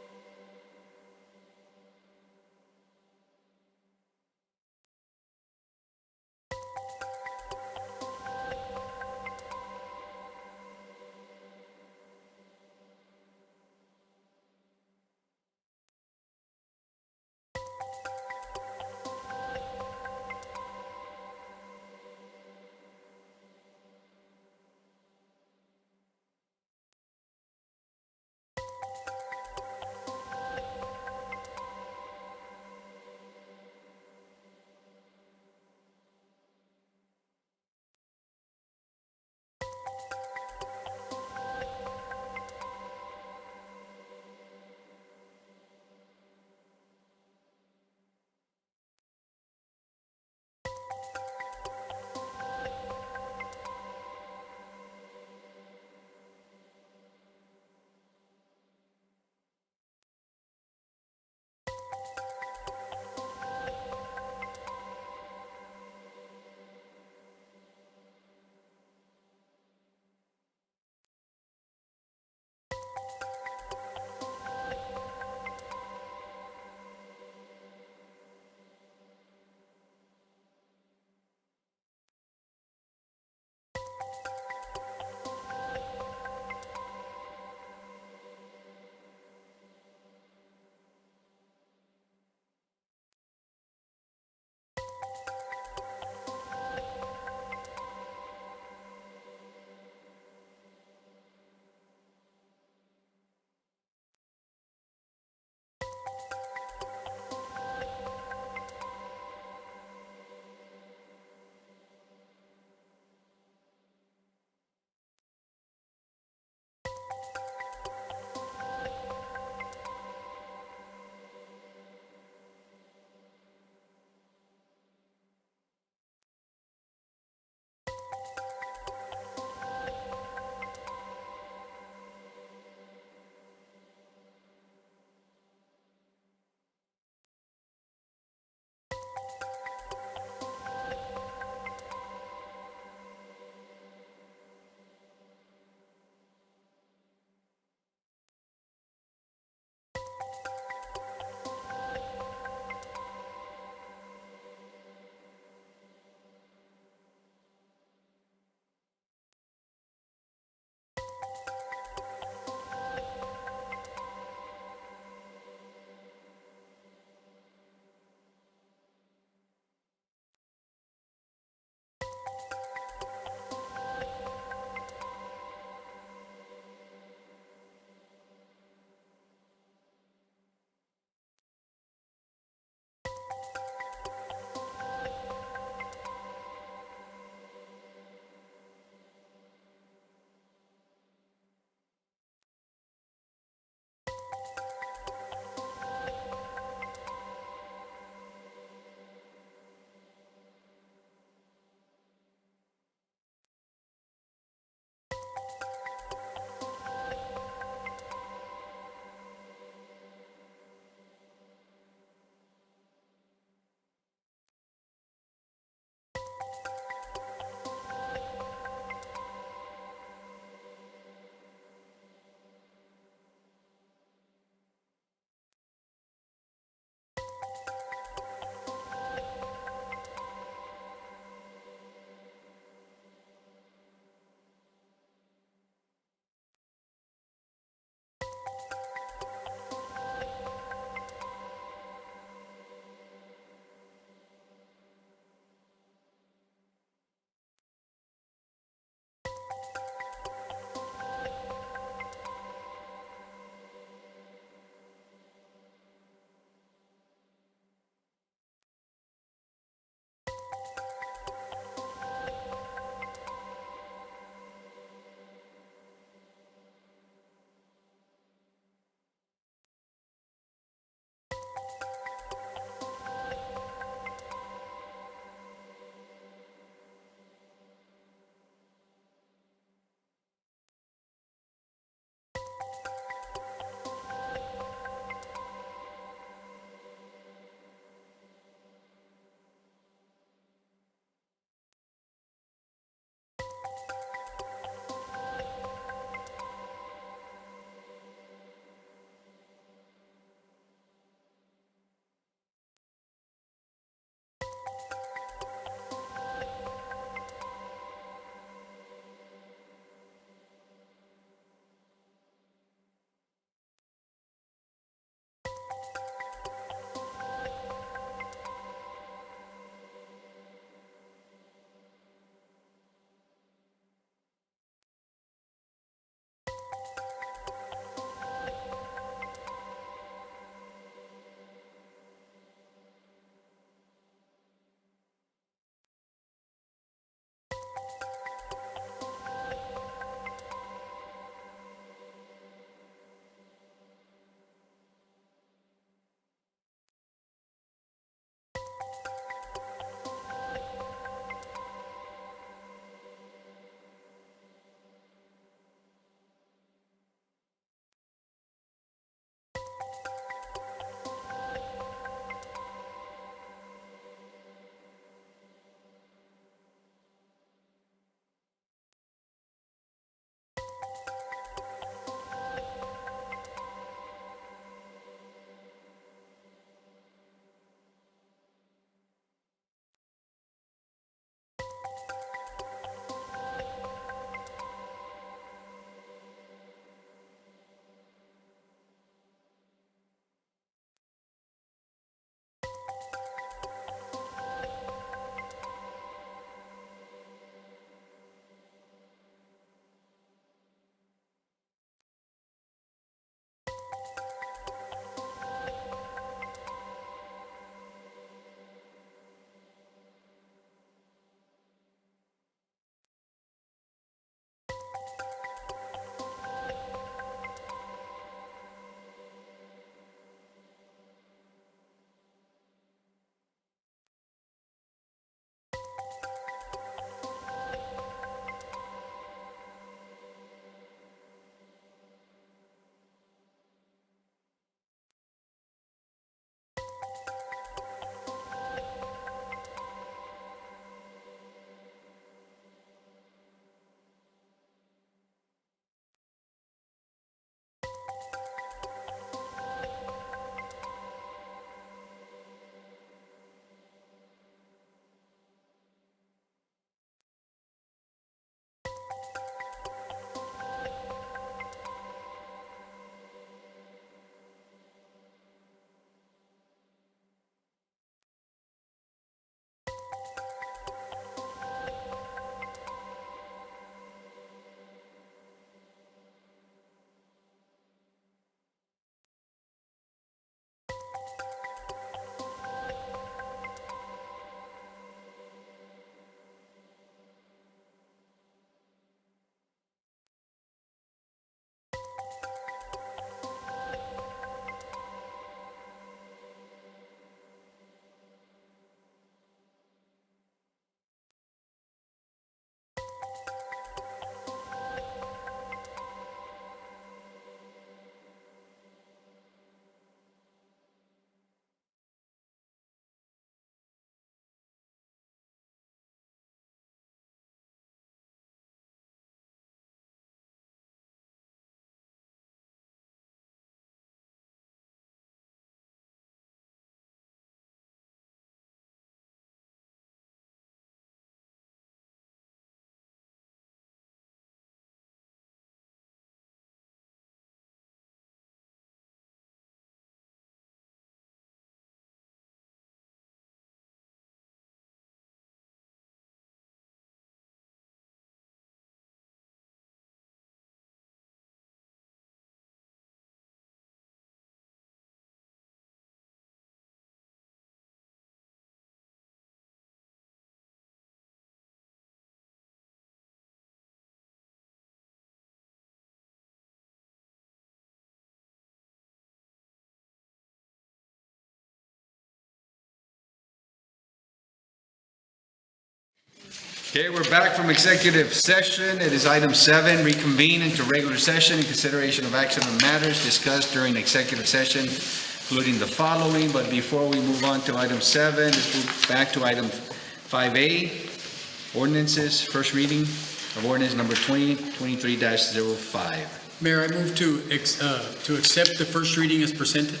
Okay, we're back from executive session. It is item 7, reconvene into regular session in consideration of action on matters discussed during executive session, including the following. But before we move on to item 7, let's move back to item 5A, ordinances, first reading of ordinance number 2023-05. Mayor, I move to accept the first reading as presented.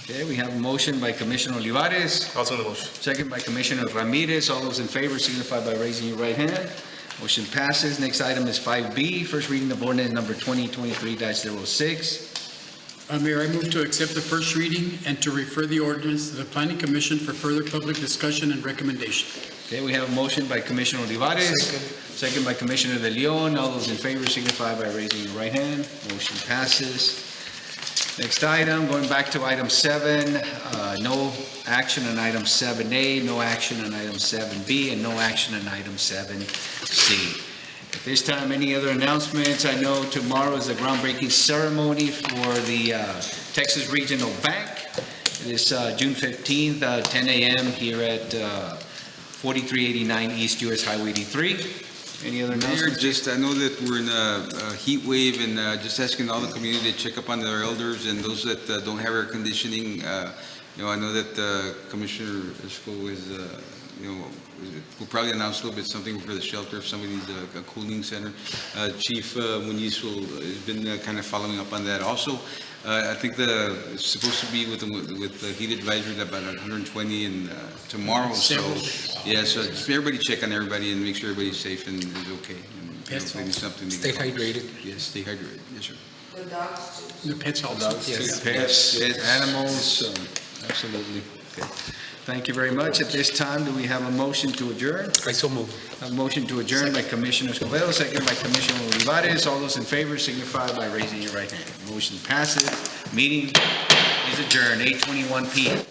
Okay, we have a motion by Commissioner Olivares. Also the motion. Second by Commissioner Ramirez. All those in favor signify by raising your right hand. Motion passes. Next item is 5B, first reading of ordinance number 2023-06. Mayor, I move to accept the first reading and to refer the ordinance to the Planning Commission for further public discussion and recommendation. Okay, we have a motion by Commissioner Olivares. Second by Commissioner De Leon. All those in favor signify by raising your right hand. Motion passes. Next item, going back to item 7, no action on item 7A, no action on item 7B, and no action on item 7C. At this time, any other announcements? I know tomorrow is the groundbreaking ceremony for the Texas Regional Bank. It is June 15th, 10 a.m. here at 4389 East US Highway 83. Any other Mayor, announcements? just, I know that we're in a heat wave and just asking all the community to check up on their elders and those that don't have air conditioning. I know that Commissioner Esco is, we'll probably announce a little bit something for the shelter if somebody needs a cooling center. Chief Muniz has been kind of following up on that also. I think it's supposed to be with the heat advisory about 120 and tomorrow. So just everybody check on everybody and make sure everybody's safe and is okay. Maybe something. Stay hydrated. Yes, stay hydrated. Yes, sir. The dogs too. The pets also. Yes, pets, animals, absolutely. Okay. Thank you very much. At this time, do we have a motion to adjourn? I so move. A motion to adjourn by Commissioner Escobedo, second by Commissioner Olivares. All those in favor signify by raising your right hand. Motion passes. Meeting is adjourned, 8:21 p.m.